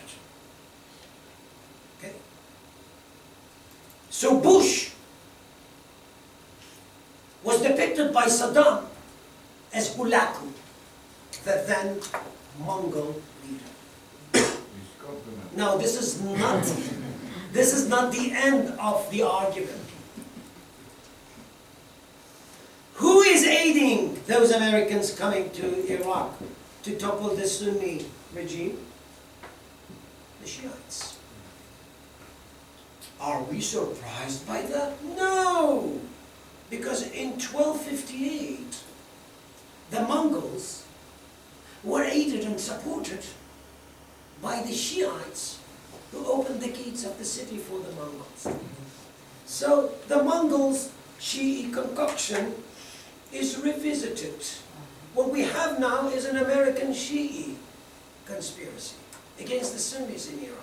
C: Okay? So Bush was depicted by Saddam as Hulaku, the then Mongol leader. Now this is not the end of the argument. Who is aiding those Americans coming to Iraq to topple the Sunni regime? The Shiites. Are we surprised by that? No! Because in 1258, the Mongols were aided and supported by the Shiites who opened the gates of the city for the Mongols. So the Mongols' Shi'i concoction is revisited. What we have now is an American Shi'i conspiracy against the Sunnis in Iraq.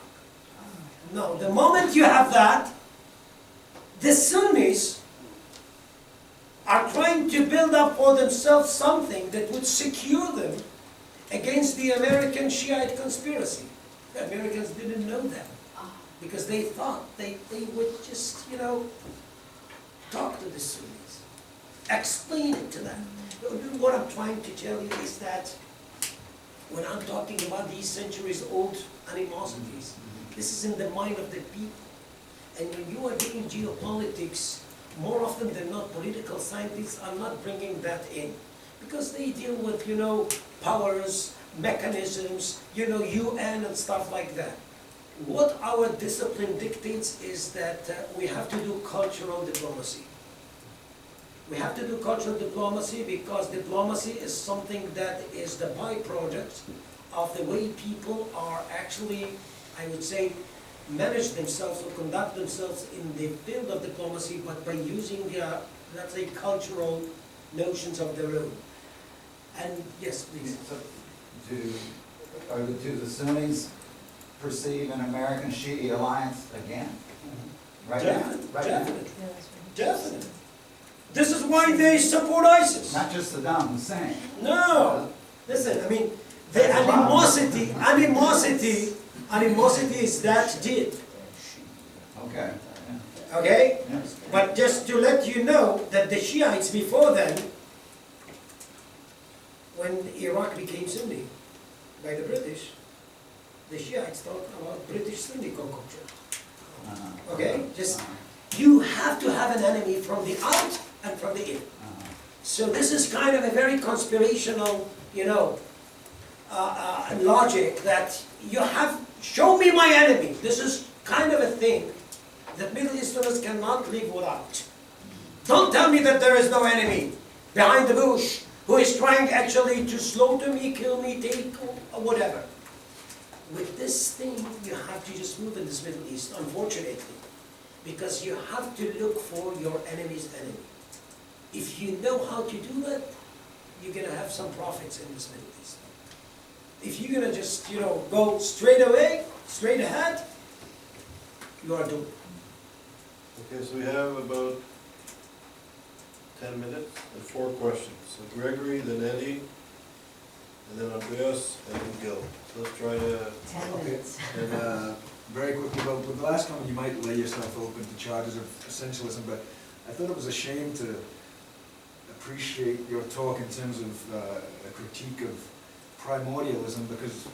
C: Now, the moment you have that, the Sunnis are trying to build up for themselves something that would secure them against the American Shiite conspiracy. The Americans didn't know that, because they thought they would just, you know, talk to the Sunnis, explain it to them. What I'm trying to tell you is that when I'm talking about these centuries-old animosities, this is in the mind of the people. And when you are doing geopolitics, more often than not, political scientists are not bringing that in, because they deal with, you know, powers, mechanisms, you know, UN and stuff like that. What our discipline dictates is that we have to do cultural diplomacy. We have to do cultural diplomacy because diplomacy is something that is the byproduct of the way people are actually, I would say, manage themselves or conduct themselves in the field of diplomacy, but by using, let's say, cultural notions of their own. And yes, please.
E: Do the Sunnis perceive an American Shi'i alliance again? Right now?
C: Definitely. Definitely. This is why they support ISIS.
E: Not just Saddam Hussein.
C: No. Listen, I mean, the animosity is that deep.
E: Okay.
C: Okay?
E: Yes.
C: But just to let you know that the Shiites before then, when Iraq became Sunni by the British, the Shiites talk about British Sunni concoction. Okay? Just, you have to have an enemy from the out and from the in. So this is kind of a very conspirational, you know, logic that you have, show me my enemy. This is kind of a thing that Middle Easterners cannot live without. Don't tell me that there is no enemy behind the bush who is trying actually to slaughter me, kill me, take, or whatever. With this thing, you have to just move in this Middle East, unfortunately. Because you have to look for your enemy's enemy. If you know how to do that, you're gonna have some profits in this Middle East. If you're gonna just, go straight away, straight ahead, you are doomed.
A: Okay, so we have about 10 minutes and 4 questions. So Gregory, then Eddie, and then Andreas, and then Gil. So let's try to,
B: 10
J: Okay.
B: minutes.
J: And very quickly, well, with the last comment, you might lay yourself open to charges of essentialism, but I thought it was a shame to appreciate your talk in terms of a critique of primordialism, because,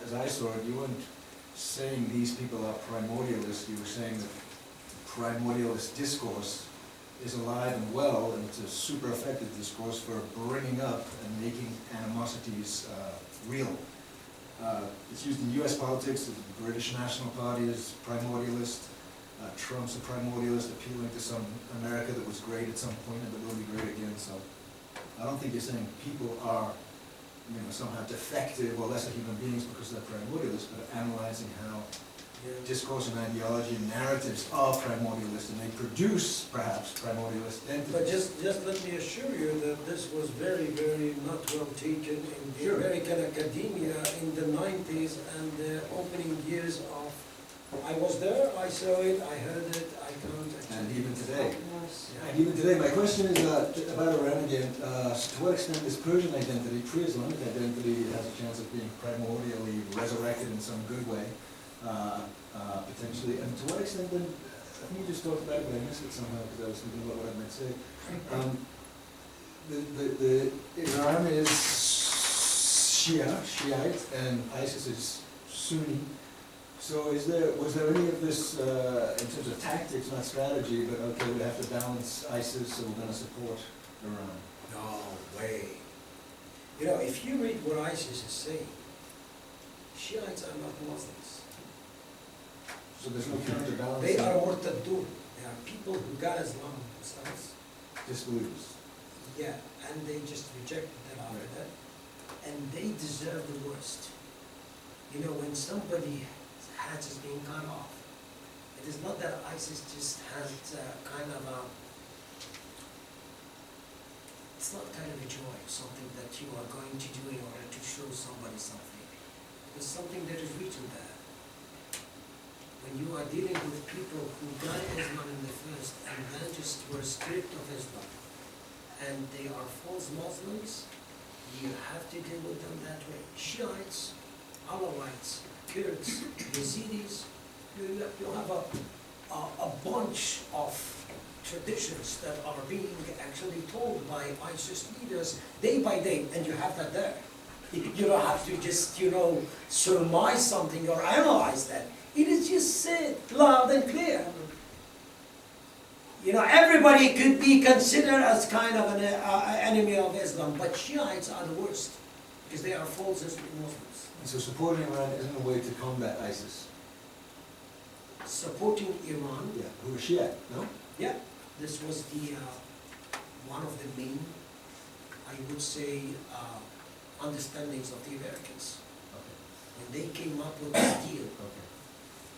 J: as I saw it, you weren't saying these people are primordialists, you were saying that primordialist discourse is alive and well, and it's a super effective discourse for bringing up and making animosities real. It's used in US politics. The British National Party is primordialist. Trump's a primordialist, appealing to some America that was great at some point and that will be great again. So I don't think you're saying people are, somehow defective or lesser human beings because they're primordialists, but analyzing how discourse and ideology and narratives are primordialist, and they produce perhaps primordialist entities.
C: But just let me assure you that this was very, very not well taken in the
J: Sure.
C: American academia in the 90s and the opening years of, I was there, I saw it, I heard it, I can't actually.
J: And even today.
C: Yeah.
J: And even today, my question is about Iran again. To what extent this Persian identity, pre-Islamic identity, has a chance of being primordially resurrected in some good way, potentially? And to what extent then, I think you just talked about it, but I missed it somehow because I was thinking about what I might say. The Iran is Shiite, and ISIS is Sunni. So was there any of this, in terms of tactics, not strategy, but okay, we have to balance ISIS, so we're going to support Iran?
C: No way. If you read what ISIS is saying, Shiites are not Muslims.
J: So there's no counterbalance?
C: They are Murtaddun. They are people who got Islam themselves.
J: Disbelievers.
C: Yeah, and they just rejected that after that. And they deserve the worst. When somebody's hat is being cut off, it is not that ISIS just has it's not kind of a joy, something that you are going to do in order to show somebody something. It's something that is written there. When you are dealing with people who got Islam in the first and then just were stripped of Islam, and they are false Muslims, you have to deal with them that way. Shiites, Alawites, Kurds, Yazidis, you have a bunch of traditions that are being actually told by ISIS leaders day by day, and you have that there. You don't have to just, surmise something or analyze that. It is just said loud and clear. Everybody could be considered as kind of an enemy of Islam, but Shiites are the worst, because they are false Muslims.
J: And so supporting Iran isn't a way to combat ISIS?
C: Supporting Iran,
J: Yeah, who are Shiite, no?
C: yeah, this was the one of the main, I would say, understandings of the Americans.
J: Okay.
C: When they came up with this deal,
J: Okay.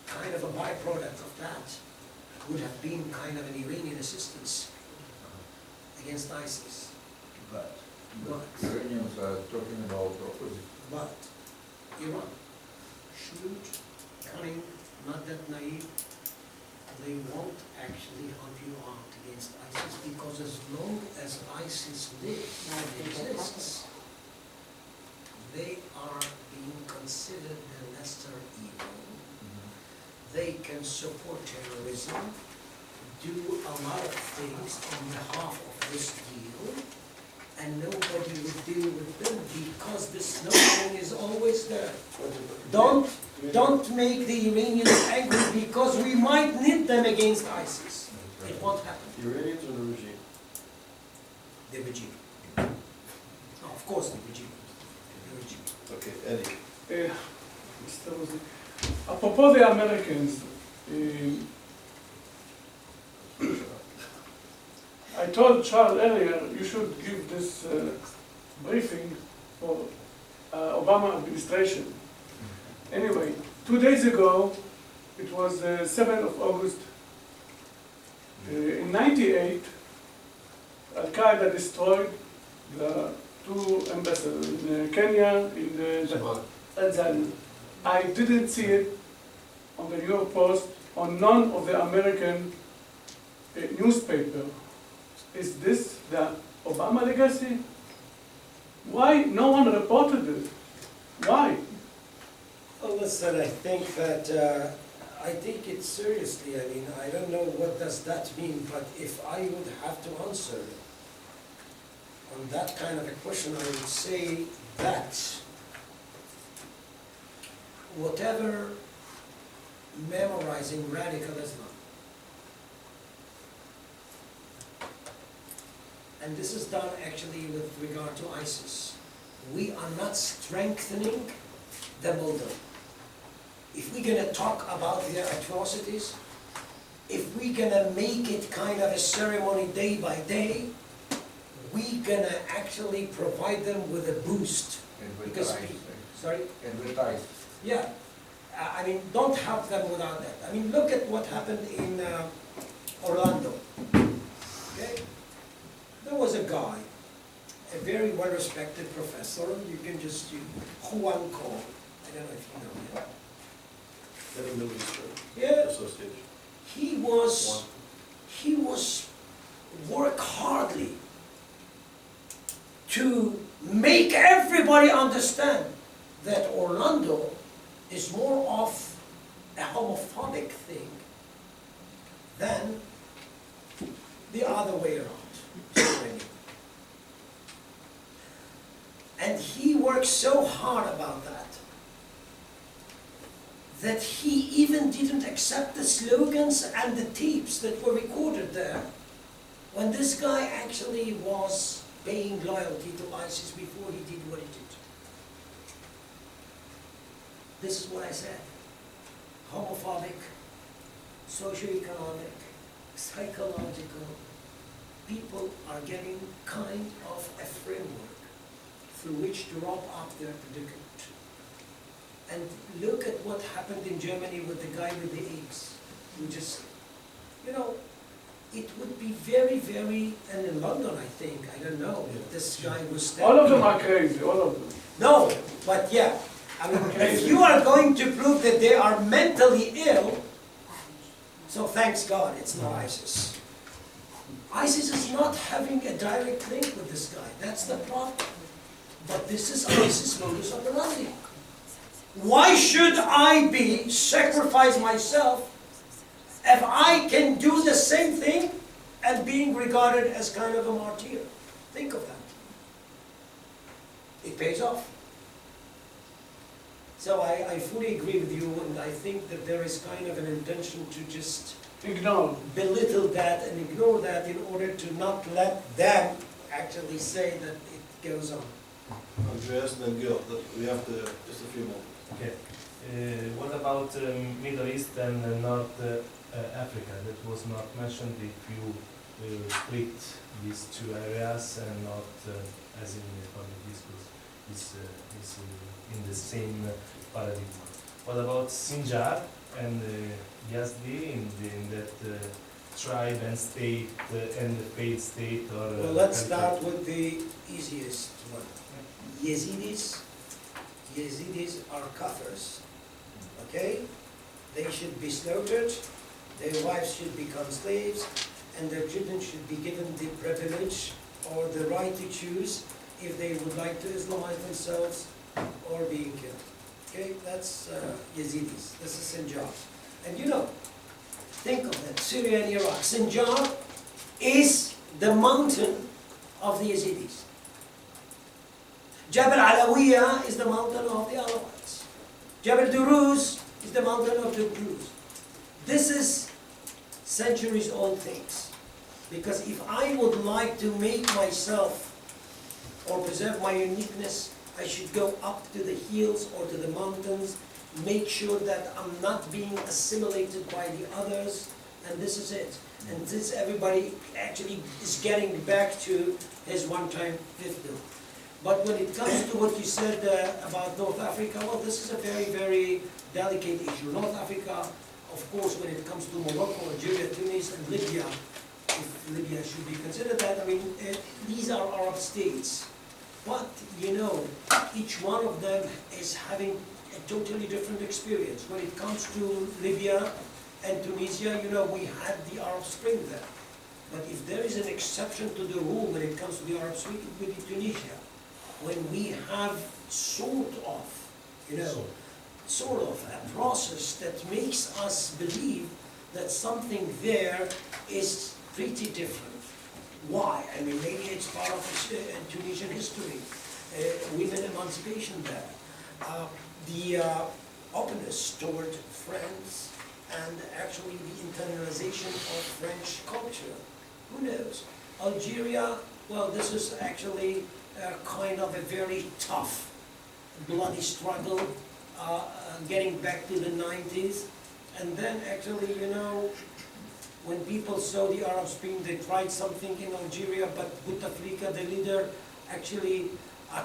C: kind of a byproduct of that would have been kind of an Iranian assistance against ISIS.
J: But
K: Iranians are talking about opposite.
C: But Iran, shrewd, cunning, not that naive, they won't actually help you out against ISIS, because as long as ISIS lives and exists, they are being considered the lesser evil. They can support terrorism, do a lot of things on behalf of this deal, and nobody will deal with them because the snowball is always there. Don't make the Iranians angry, because we might need them against ISIS. It won't happen.
A: the Iranians or the regime?
C: The regime. No, of course the regime. The regime.
A: Okay, Eddie.
L: Mr. Rossi, apropos the Americans, I told Charles earlier you should give this briefing for Obama administration. Anyway, 2 days ago, it was the 7th of August In '98, Al-Qaeda destroyed the two embassies in Kenya, in Tanzania. I didn't see it on the New York Post, on none of the American newspaper. Is this the Obama legacy? Why no one reported it? Why?
C: Well, listen, I think that, I take it seriously. I mean, I don't know what does that mean, but if I would have to answer on that kind of a question, I would say that whatever memorizing radical Islam, and this is done actually with regard to ISIS, we are not strengthening the model. If we're gonna talk about their atrocities, if we're gonna make it kind of a ceremony day by day, we're gonna actually provide them with a boost. Because sorry?
K: Advertise.
C: Yeah, I mean, don't help them without that. I mean, look at what happened in Orlando. Okay? There was a guy, a very well-respected professor, you can just use Juan Cole. I don't know if you know him.
A: The Middle Eastern
C: Yeah,
A: Association.
C: he was work hardly to make everybody understand that Orlando is more of a homophobic thing than the other way around. And he worked so hard about that, that he even didn't accept the slogans and the tapes that were recorded there when this guy actually was paying loyalty to ISIS before he did what he did. This is what I said. Homophobic, socioeconomic, psychological, people are getting kind of a framework through which to wrap up their predicament. And look at what happened in Germany with the guy with the AIDS, who just, you know, it would be very, very, and in London I think, I don't know, this guy was...
L: All of them are crazy, all of them.
C: No, but yeah, I mean, if you are going to prove that they are mentally ill, so thanks God it's not ISIS. ISIS is not having a direct link with this guy, that's the problem. But this is ISIS modus operandi. Why should I sacrifice myself if I can do the same thing and being regarded as kind of a martyr? Think of that. It pays off. So I fully agree with you, and I think that there is kind of an intention to just
L: Ignore.
C: belittle that and ignore that in order to not let them actually say that it goes on.
A: Andreas and then Gil, we have to, just a few moments.
M: Okay. What about Middle East and North Africa? That was not mentioned. If you split these two areas and not, as in the public discourse, is in the same paradigm. What about Sinjar and Yazdi in that tribe and state and the faith state? Or
C: Well, let's start with the easiest one. Yazidis are kafirs, okay? They should be slaughtered, their wives should become slaves, and their children should be given the privilege or the right to choose if they would like to Islamize themselves or being killed. Okay, that's Yazidis. This is Sinjar. And you know, think of that, Syria and Iraq. Sinjar is the mountain of the Yazidis. Jabal Alawiya is the mountain of the Alawites. Jabal Duruz is the mountain of the Druze. This is centuries old things. Because if I would like to make myself or preserve my uniqueness, I should go up to the hills or to the mountains, make sure that I'm not being assimilated by the others, and this is it. And this everybody actually is getting back to his one-time fiefdom. But when it comes to what you said about North Africa, well, this is a very, very delicate issue. North Africa of course, when it comes to Morocco, Algeria, Tunis, and Libya, if Libya should be considered that, I mean, these are Arab states. But, you know, each one of them is having a totally different experience. When it comes to Libya and Tunisia, you know, we had the Arab Spring there. But if there is an exception to the rule when it comes to the Arab Spring, it would be Tunisia. When we have sort of, you know, sort of a process that makes us believe that something there is pretty different. Why? I mean, maybe it's part of Tunisian history, women emancipation there. The openness toward France and actually the internalization of French culture. Who knows? Algeria, well, this is actually kind of a very tough, bloody struggle, getting back to the 90s. And then actually, you know, when people saw the Arab Spring, they tried something in Algeria, but Bouteflika, the leader, actually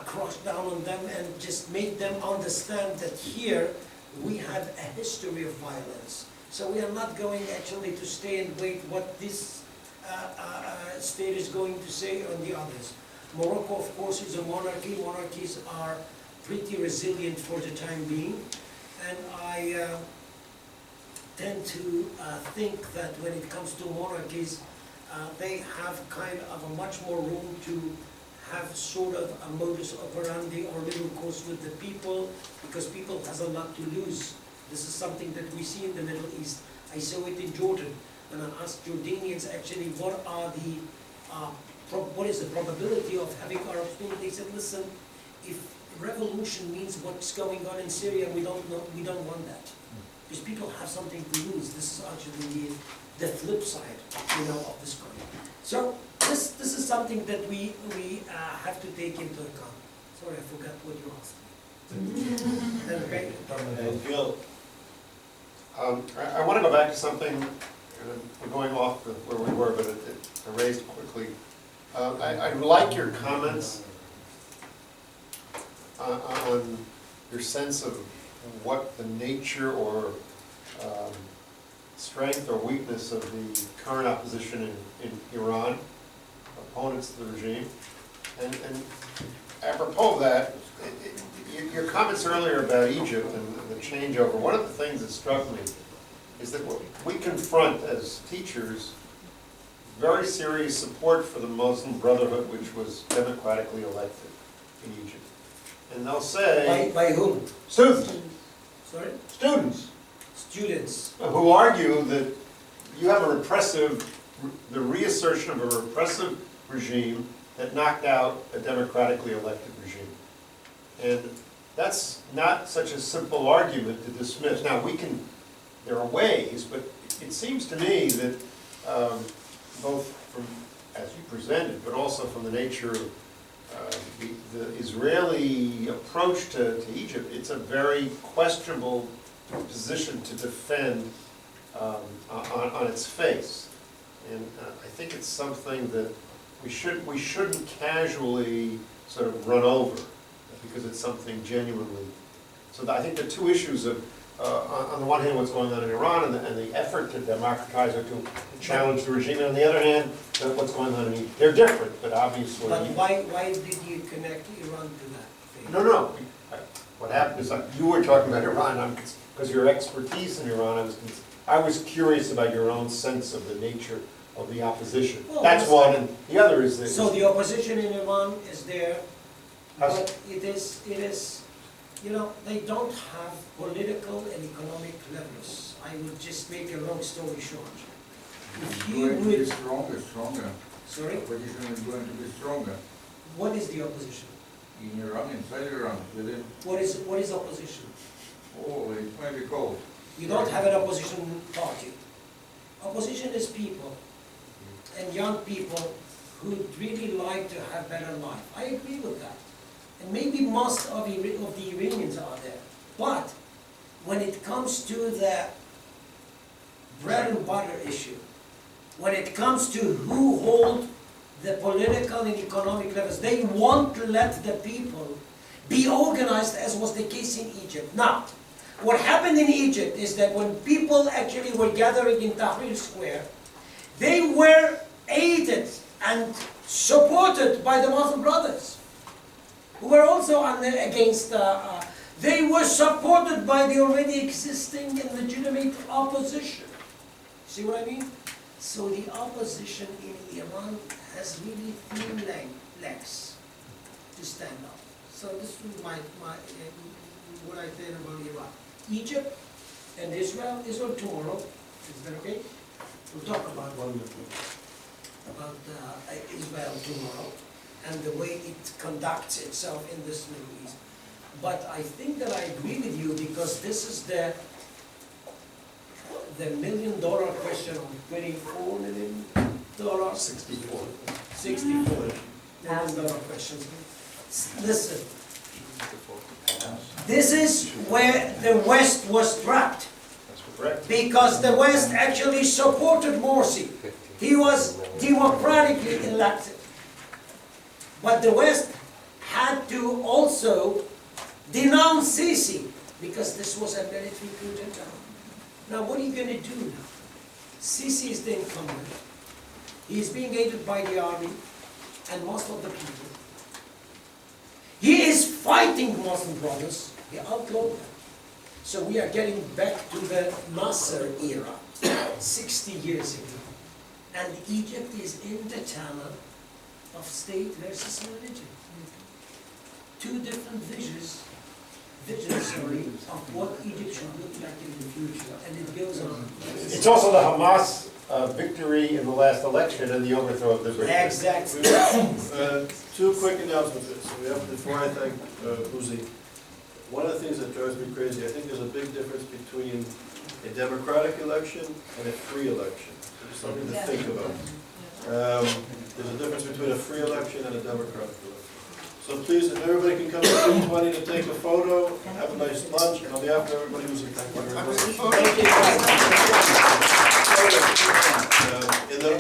C: crashed down on them and just made them understand that here we have a history of violence. So we are not going actually to stay and wait what this state is going to say on the others. Morocco, of course, is a monarchy. Monarchies are pretty resilient for the time being. And I tend to think that when it comes to monarchies, they have kind of a much more room to have sort of a modus operandi or middle course with the people, because people has a lot to lose. This is something that we see in the Middle East. I saw it in Jordan. When I asked Jordanians actually what is the probability of having Arab Spring, they said, listen, if revolution means what's going on in Syria, we don't want that. Because people have something to lose. This is actually the flip side, you know, of this coin. So this is something that we have to take into account. Sorry, I forgot what you asked me. Okay.
A: And Gil,
G: I want to go back to something, we're going off where we were, but I raised quickly. I like your comments on your sense of what the nature or strength or weakness of the current opposition in Iran, opponents to the regime. And apropos of that, your comments earlier about Egypt and the changeover, one of the things that struck me is that we confront as teachers very serious support for the Muslim Brotherhood, which was democratically elected in Egypt. And they'll say...
C: By whom?
G: Students.
C: Sorry?
G: Students.
C: Students.
G: Who argue that you have the reassertion of a repressive regime that knocked out a democratically elected regime. And that's not such a simple argument to dismiss. Now, there are ways, but it seems to me that both from, as you presented, but also from the nature of the Israeli approach to Egypt, it's a very questionable position to defend on its face. And I think it's something that we shouldn't casually sort of run over because it's something genuinely. So I think the two issues of, on the one hand, what's going on in Iran and the effort to democratize or to challenge the regime, and on the other hand, what's going on in Egypt. They're different, but obviously...
C: But why did you connect Iran to that?
G: No. What happened is, you were talking about Iran, because your expertise in Iran, I was curious about your own sense of the nature of the opposition.
C: Well,
G: that's one, and the other is that...
C: So the opposition in Iran is there, but it is, you know, they don't have political and economic levers. I would just make a long story short. If you
K: Going to be
C: would...
K: stronger.
C: Sorry?
K: Opposition is going to be stronger.
C: What is the opposition?
K: In Iran, inside Iran, within,
C: What is opposition?
K: oh, it might be called.
C: You don't have an opposition party. Opposition is people and young people who would really like to have better life. I agree with that. And maybe most of the Iranians are there. But when it comes to the bread and butter issue, when it comes to who hold the political and economic levels, they won't let the people be organized as was the case in Egypt. Now, What happened in Egypt is that when people actually were gathering in Tahrir Square, they were aided and supported by the Muslim brothers, who were also against. They were supported by the already existing and legitimate opposition. See what I mean? So the opposition in Iran has really thin legs to stand up. So this is what I think about Iran. Egypt and Israel tomorrow. Is that okay? We'll talk about Israel tomorrow and the way it conducts itself in this Middle East. But I think that I agree with you because this is the $1 million question on $24 million.
G: 64.
C: $64 million question. Listen, this is where the West was trapped.
G: That's correct.
C: Because the West actually supported Morsi. He was democratically elected. But the West had to also denounce Sisi because this was a military coup d'etat. Now what are you going to do now? Sisi is the incumbent. He is being aided by the army and most of the people. He is fighting Muslim brothers. He outlawed them. So we are getting back to the Nasser era, 60 years ago. And Egypt is in the channel of state versus religion. Two different visions of what Egypt should look like in the future, and it goes on.
G: It's also the Hamas victory in the last election and the overthrow of the British.
C: Exactly.
A: Two quick announcements. So we have, before I thank Uzi, one of the things that drives me crazy, I think there's a big difference between a democratic election and a free election. There's something to think about. There's a difference between a free election and a democratic election. So please, if everybody can come to 2:20 to take a photo, have a nice lunch, and on behalf of everybody who's in, thank you very much.
C: Thank you.
A: In the-